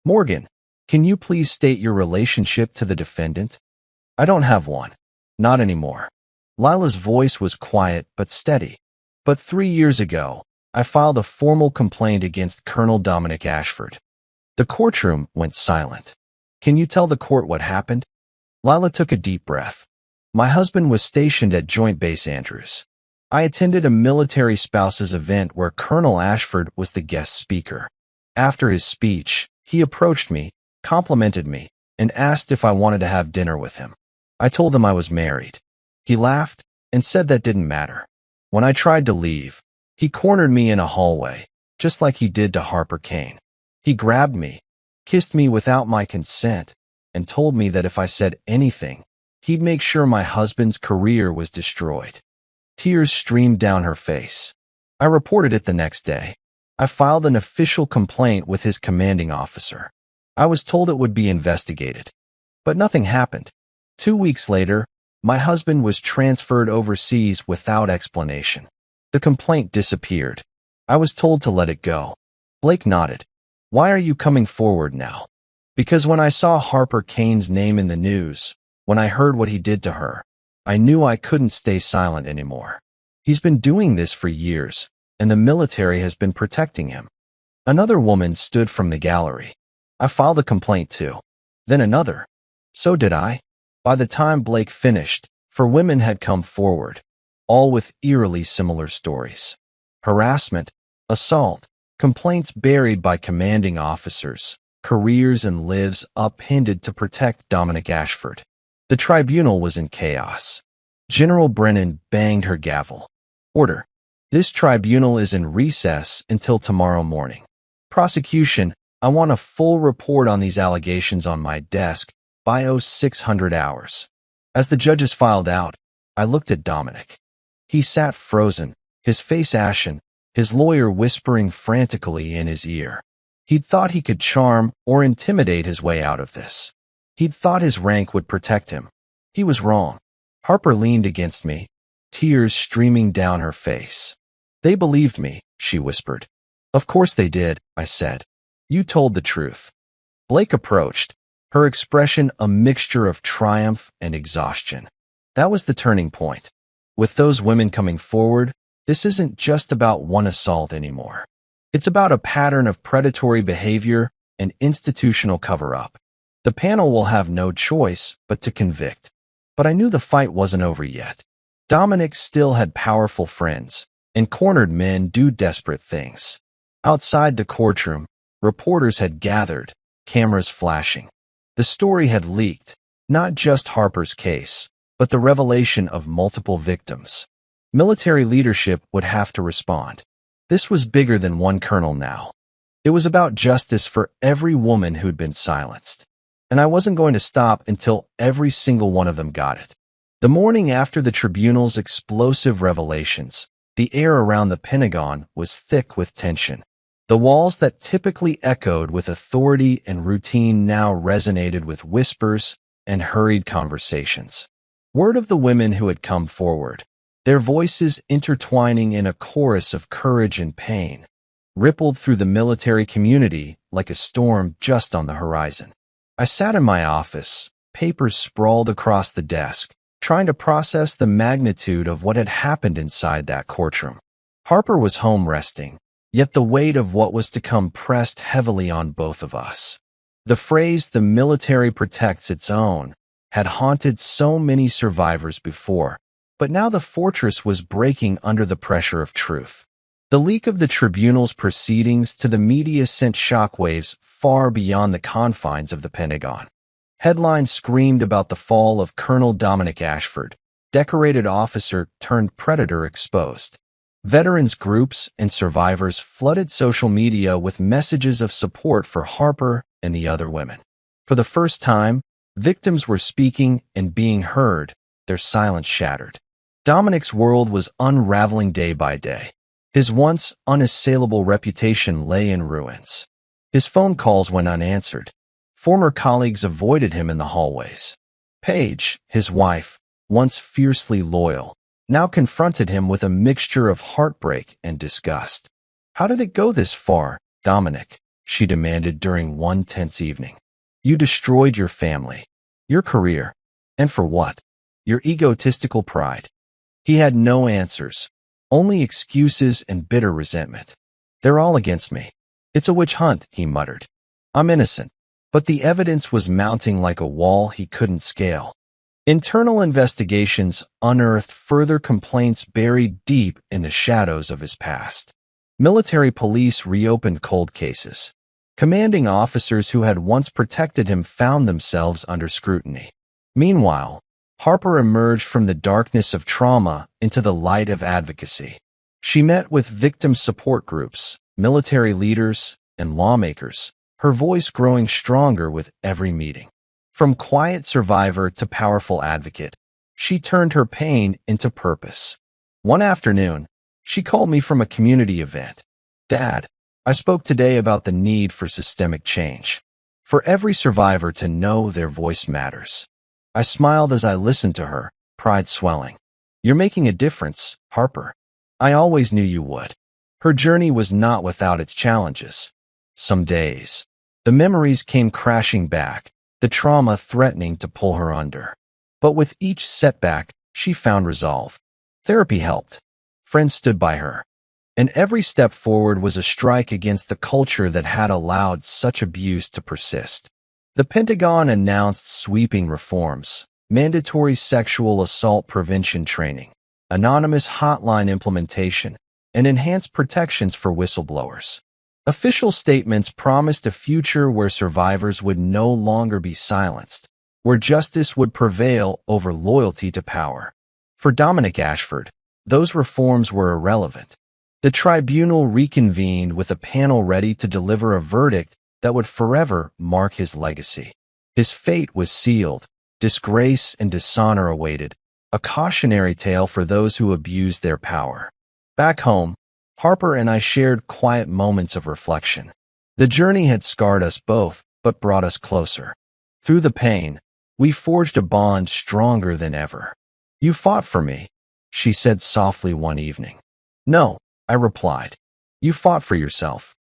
Morgan, can you please state your relationship to the defendant? I don't have one. Not anymore. Lila's voice was quiet but steady. But 3 years ago, I filed a formal complaint against Colonel Dominic Ashford. The courtroom went silent. Can you tell the court what happened? Lila took a deep breath. My husband was stationed at Joint Base Andrews. I attended a military spouses event where Colonel Ashford was the guest speaker. After his speech, he approached me, complimented me, and asked if I wanted to have dinner with him. I told him I was married. He laughed and said that didn't matter. When I tried to leave, he cornered me in a hallway, just like he did to Harper Kane. He grabbed me, kissed me without my consent, and told me that if I said anything, he'd make sure my husband's career was destroyed. Tears streamed down her face. I reported it the next day. I filed an official complaint with his commanding officer. I was told it would be investigated. But nothing happened. 2 weeks later, My husband was transferred overseas without explanation. The complaint disappeared. I was told to let it go. Blake nodded. Why are you coming forward now? Because when I saw Harper Kane's name in the news, when I heard what he did to her, I knew I couldn't stay silent anymore. He's been doing this for years, and the military has been protecting him. Another woman stood from the gallery. I filed a complaint too. Then another. So did I. By the time Blake finished, 4 women had come forward, all with eerily similar stories. Harassment, assault, complaints buried by commanding officers, careers and lives upended to protect Dominic Ashford. The tribunal was in chaos. General Brennan banged her gavel. Order. This tribunal is in recess until tomorrow morning. Prosecution, I want a full report on these allegations on my desk by 0600 hours. As the judges filed out, I looked at Dominic. He sat frozen, his face ashen, his lawyer whispering frantically in his ear. He'd thought he could charm or intimidate his way out of this. He'd thought his rank would protect him. He was wrong. Harper leaned against me, tears streaming down her face. They believed me, she whispered. Of course they did, I said. You told the truth. Blake approached, her expression a mixture of triumph and exhaustion. That was the turning point. With those women coming forward, this isn't just about one assault anymore. It's about a pattern of predatory behavior and institutional cover-up. The panel will have no choice but to convict. But I knew the fight wasn't over yet. Dominic still had powerful friends, and cornered men do desperate things. Outside the courtroom, reporters had gathered, cameras flashing. The story had leaked, not just Harper's case, but the revelation of multiple victims. Military leadership would have to respond. This was bigger than one colonel now. It was about justice for every woman who'd been silenced. And I wasn't going to stop until every single one of them got it. The morning after the tribunal's explosive revelations, the air around the Pentagon was thick with tension. The walls that typically echoed with authority and routine now resonated with whispers and hurried conversations. Word of the women who had come forward, their voices intertwining in a chorus of courage and pain, rippled through the military community like a storm just on the horizon. I sat in my office, papers sprawled across the desk, trying to process the magnitude of what had happened inside that courtroom. Harper was home resting, yet the weight of what was to come pressed heavily on both of us. The phrase, "the military protects its own," had haunted so many survivors before, but now the fortress was breaking under the pressure of truth. The leak of the tribunal's proceedings to the media sent shockwaves far beyond the confines of the Pentagon. Headlines screamed about the fall of Colonel Dominic Ashford, decorated officer turned predator exposed. Veterans groups and survivors flooded social media with messages of support for Harper and the other women. For the first time, victims were speaking and being heard, their silence shattered. Dominic's world was unraveling day by day. His once unassailable reputation lay in ruins. His phone calls went unanswered. Former colleagues avoided him in the hallways. Paige, his wife, once fiercely loyal, now confronted him with a mixture of heartbreak and disgust. "How did it go this far, Dominic?" she demanded during one tense evening. "You destroyed your family, your career, and for what? Your egotistical pride." He had no answers, only excuses and bitter resentment. "They're all against me. It's a witch hunt," he muttered. "I'm innocent." But the evidence was mounting like a wall he couldn't scale. Internal investigations unearthed further complaints buried deep in the shadows of his past. Military police reopened cold cases. Commanding officers who had once protected him found themselves under scrutiny. Meanwhile, Harper emerged from the darkness of trauma into the light of advocacy. She met with victim support groups, military leaders, and lawmakers, her voice growing stronger with every meeting. From quiet survivor to powerful advocate, she turned her pain into purpose. One afternoon, she called me from a community event. "Dad, I spoke today about the need for systemic change. For every survivor to know their voice matters." I smiled as I listened to her, pride swelling. "You're making a difference, Harper. I always knew you would." Her journey was not without its challenges. Some days, the memories came crashing back, the trauma threatening to pull her under. But with each setback, she found resolve. Therapy helped. Friends stood by her. And every step forward was a strike against the culture that had allowed such abuse to persist. The Pentagon announced sweeping reforms: mandatory sexual assault prevention training, anonymous hotline implementation, and enhanced protections for whistleblowers. Official statements promised a future where survivors would no longer be silenced, where justice would prevail over loyalty to power. For Dominic Ashford, those reforms were irrelevant. The tribunal reconvened with a panel ready to deliver a verdict that would forever mark his legacy. His fate was sealed, disgrace and dishonor awaited, a cautionary tale for those who abused their power. Back home, Harper and I shared quiet moments of reflection. The journey had scarred us both, but brought us closer. Through the pain, we forged a bond stronger than ever. "You fought for me," she said softly one evening. "No," I replied. "You fought for yourself.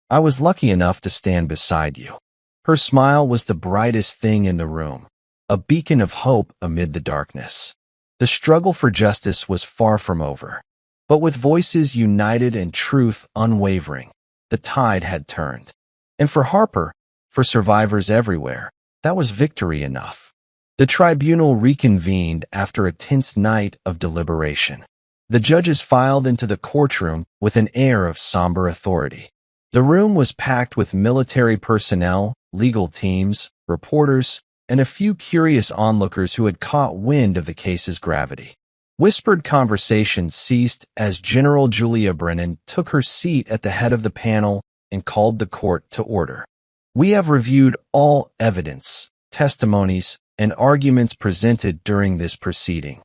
I was lucky enough to stand beside you." Her smile was the brightest thing in the room, a beacon of hope amid the darkness. The struggle for justice was far from over. But with voices united and truth unwavering, the tide had turned. And for Harper, for survivors everywhere, that was victory enough. The tribunal reconvened after a tense night of deliberation. The judges filed into the courtroom with an air of somber authority. The room was packed with military personnel, legal teams, reporters, and a few curious onlookers who had caught wind of the case's gravity. Whispered conversations ceased as General Julia Brennan took her seat at the head of the panel and called the court to order. "We have reviewed all evidence, testimonies, and arguments presented during this proceeding,"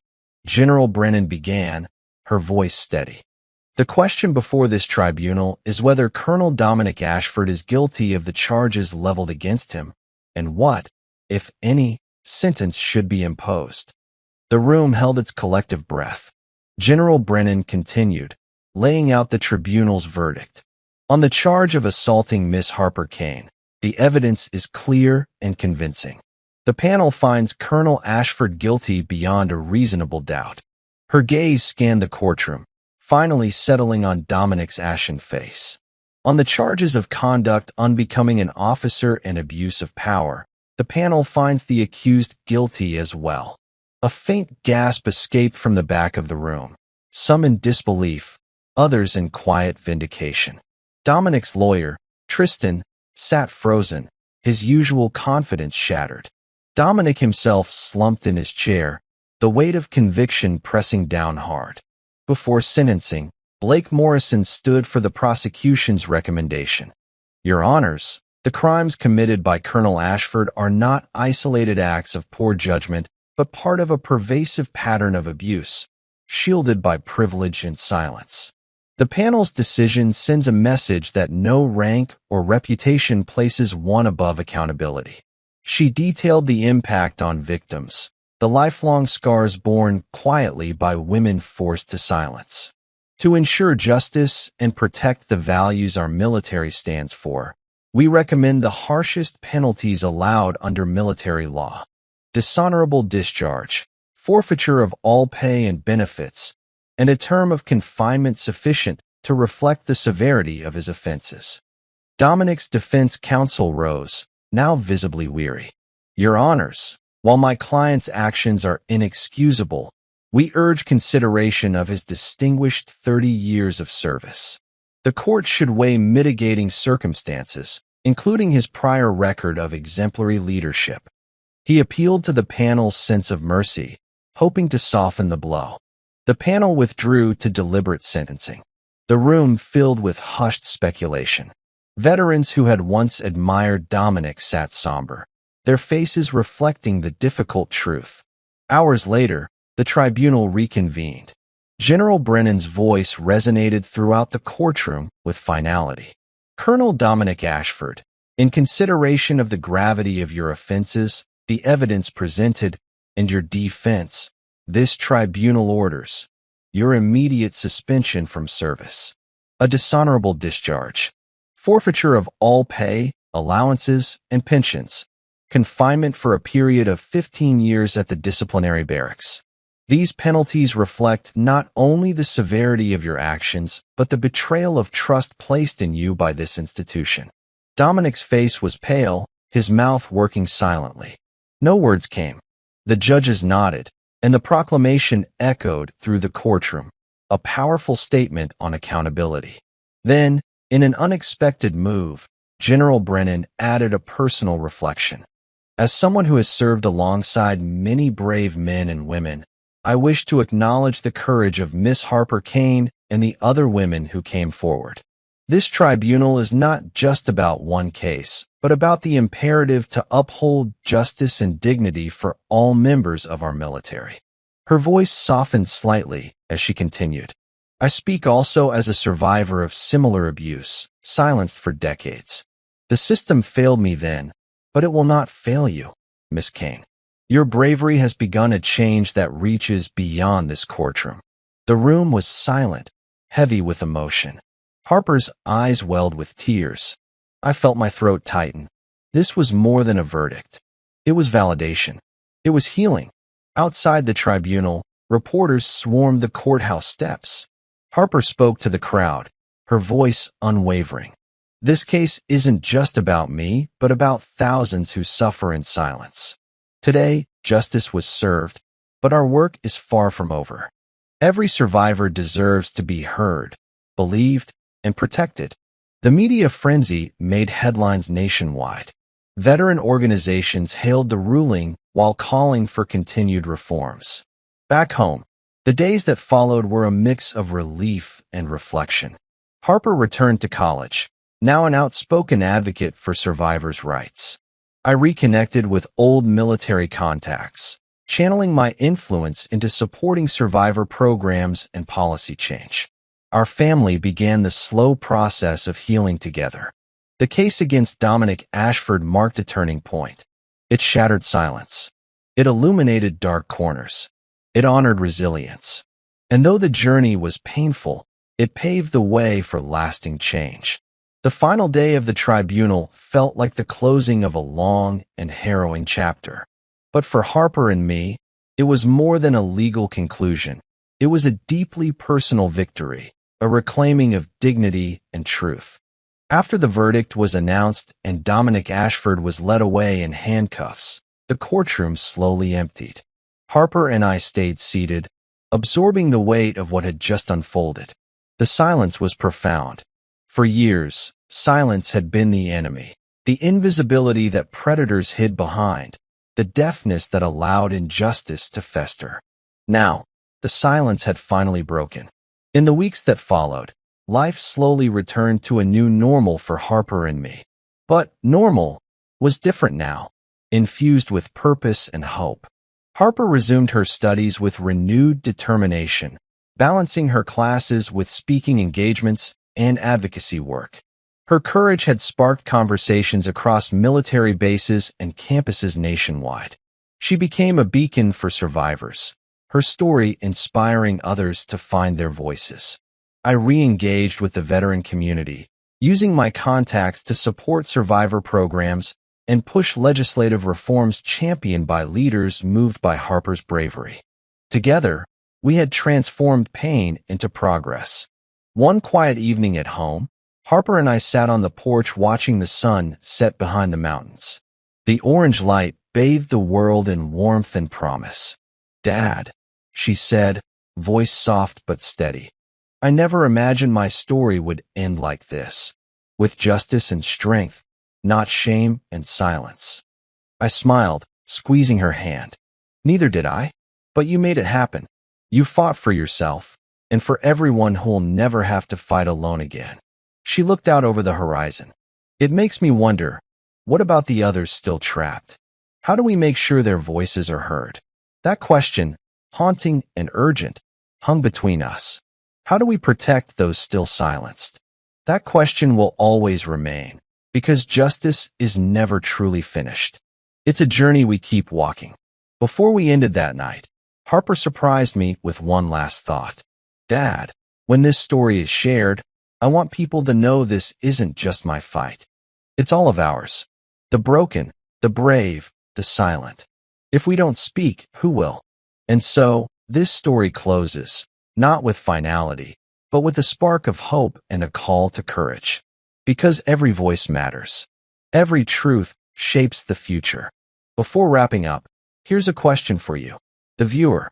General Brennan began, her voice steady. "The question before this tribunal is whether Colonel Dominic Ashford is guilty of the charges leveled against him, and what, if any, sentence should be imposed." The room held its collective breath. General Brennan continued, laying out the tribunal's verdict. "On the charge of assaulting Miss Harper Kane, the evidence is clear and convincing. The panel finds Colonel Ashford guilty beyond a reasonable doubt." Her gaze scanned the courtroom, finally settling on Dominic's ashen face. "On the charges of conduct unbecoming an officer and abuse of power, the panel finds the accused guilty as well." A faint gasp escaped from the back of the room, some in disbelief, others in quiet vindication. Dominic's lawyer, Tristan, sat frozen, his usual confidence shattered. Dominic himself slumped in his chair, the weight of conviction pressing down hard. Before sentencing, Blake Morrison stood for the prosecution's recommendation. "Your Honors, the crimes committed by Colonel Ashford are not isolated acts of poor judgment, but part of a pervasive pattern of abuse, shielded by privilege and silence. The panel's decision sends a message that no rank or reputation places one above accountability." She detailed the impact on victims, the lifelong scars borne quietly by women forced to silence. "To ensure justice and protect the values our military stands for, we recommend the harshest penalties allowed under military law: dishonorable discharge, forfeiture of all pay and benefits, and a term of confinement sufficient to reflect the severity of his offenses." Dominic's defense counsel rose, now visibly weary. "Your Honors, while my client's actions are inexcusable, we urge consideration of his distinguished 30 years of service. The court should weigh mitigating circumstances, including his prior record of exemplary leadership." He appealed to the panel's sense of mercy, hoping to soften the blow. The panel withdrew to deliberate sentencing. The room filled with hushed speculation. Veterans who had once admired Dominic sat somber, their faces reflecting the difficult truth. Hours later, the tribunal reconvened. General Brennan's voice resonated throughout the courtroom with finality. "Colonel Dominic Ashford, in consideration of the gravity of your offenses, the evidence presented, and your defense, This tribunal orders your immediate suspension from service, a dishonorable discharge, forfeiture of all pay, allowances, and pensions, confinement for a period of 15 years at the disciplinary barracks. These penalties reflect not only the severity of your actions, but the betrayal of trust placed in you by this institution. Dominic's face was pale, his mouth working silently. No words came. The judges nodded, and the proclamation echoed through the courtroom, a powerful statement on accountability. Then, in an unexpected move, General Brennan added a personal reflection. As someone who has served alongside many brave men and women, I wish to acknowledge the courage of Miss Harper Kane and the other women who came forward. This tribunal is not just about one case, but about the imperative to uphold justice and dignity for all members of our military. Her voice softened slightly as she continued. I speak also as a survivor of similar abuse, silenced for decades. The system failed me then, but it will not fail you, Miss Kane. Your bravery has begun a change that reaches beyond this courtroom. The room was silent, heavy with emotion. Harper's eyes welled with tears. I felt my throat tighten. This was more than a verdict. It was validation. It was healing. Outside the tribunal, reporters swarmed the courthouse steps. Harper spoke to the crowd, her voice unwavering. This case isn't just about me, but about thousands who suffer in silence. Today, justice was served, but our work is far from over. Every survivor deserves to be heard, believed, and protected. The media frenzy made headlines nationwide. Veteran organizations hailed the ruling while calling for continued reforms. Back home, the days that followed were a mix of relief and reflection. Harper returned to college, now an outspoken advocate for survivors' rights. I reconnected with old military contacts, channeling my influence into supporting survivor programs and policy change. Our family began the slow process of healing together. The case against Dominic Ashford marked a turning point. It shattered silence. It illuminated dark corners. It honored resilience. And though the journey was painful, it paved the way for lasting change. The final day of the tribunal felt like the closing of a long and harrowing chapter. But for Harper and me, it was more than a legal conclusion. It was a deeply personal victory, a reclaiming of dignity and truth. After the verdict was announced and Dominic Ashford was led away in handcuffs, the courtroom slowly emptied. Harper and I stayed seated, absorbing the weight of what had just unfolded. The silence was profound. For years, silence had been the enemy, the invisibility that predators hid behind, the deafness that allowed injustice to fester. Now, the silence had finally broken. In the weeks that followed, life slowly returned to a new normal for Harper and me. But normal was different now, infused with purpose and hope. Harper resumed her studies with renewed determination, balancing her classes with speaking engagements and advocacy work. Her courage had sparked conversations across military bases and campuses nationwide. She became a beacon for survivors, her story inspiring others to find their voices. I re-engaged with the veteran community, using my contacts to support survivor programs and push legislative reforms championed by leaders moved by Harper's bravery. Together, we had transformed pain into progress. One quiet evening at home, Harper and I sat on the porch watching the sun set behind the mountains. The orange light bathed the world in warmth and promise. "Dad," she said, voice soft but steady. "I never imagined my story would end like this, with justice and strength, not shame and silence." I smiled, squeezing her hand. "Neither did I, but you made it happen. You fought for yourself, and for everyone who'll never have to fight alone again." She looked out over the horizon. "It makes me wonder, what about the others still trapped? How do we make sure their voices are heard?" That question, haunting and urgent, hung between us. How do we protect those still silenced? That question will always remain, because justice is never truly finished. It's a journey we keep walking. Before we ended that night, Harper surprised me with one last thought. Dad, when this story is shared, I want people to know this isn't just my fight. It's all of ours. The broken, the brave, the silent. If we don't speak, who will? And so, this story closes, not with finality, but with a spark of hope and a call to courage. Because every voice matters. Every truth shapes the future. Before wrapping up, here's a question for you, the viewer.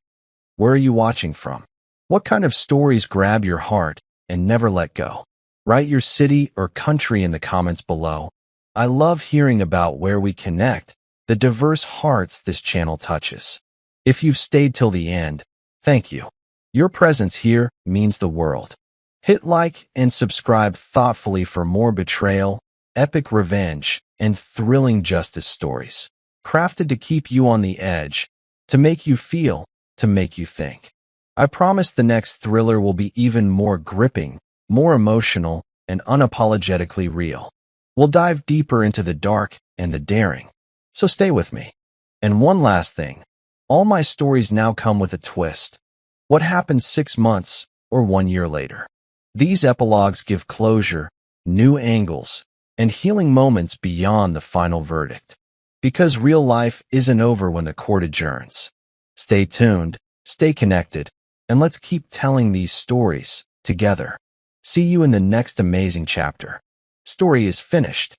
Where are you watching from? What kind of stories grab your heart and never let go? Write your city or country in the comments below. I love hearing about where we connect, the diverse hearts this channel touches. If you've stayed till the end, thank you. Your presence here means the world. Hit like and subscribe thoughtfully for more betrayal, epic revenge, and thrilling justice stories. Crafted to keep you on the edge, to make you feel, to make you think. I promise the next thriller will be even more gripping, more emotional, and unapologetically real. We'll dive deeper into the dark and the daring. So stay with me. And one last thing. All my stories now come with a twist. What happens 6 months or 1 year later? These epilogues give closure, new angles, and healing moments beyond the final verdict. Because real life isn't over when the court adjourns. Stay tuned, stay connected, and let's keep telling these stories together. See you in the next amazing chapter. Story is finished.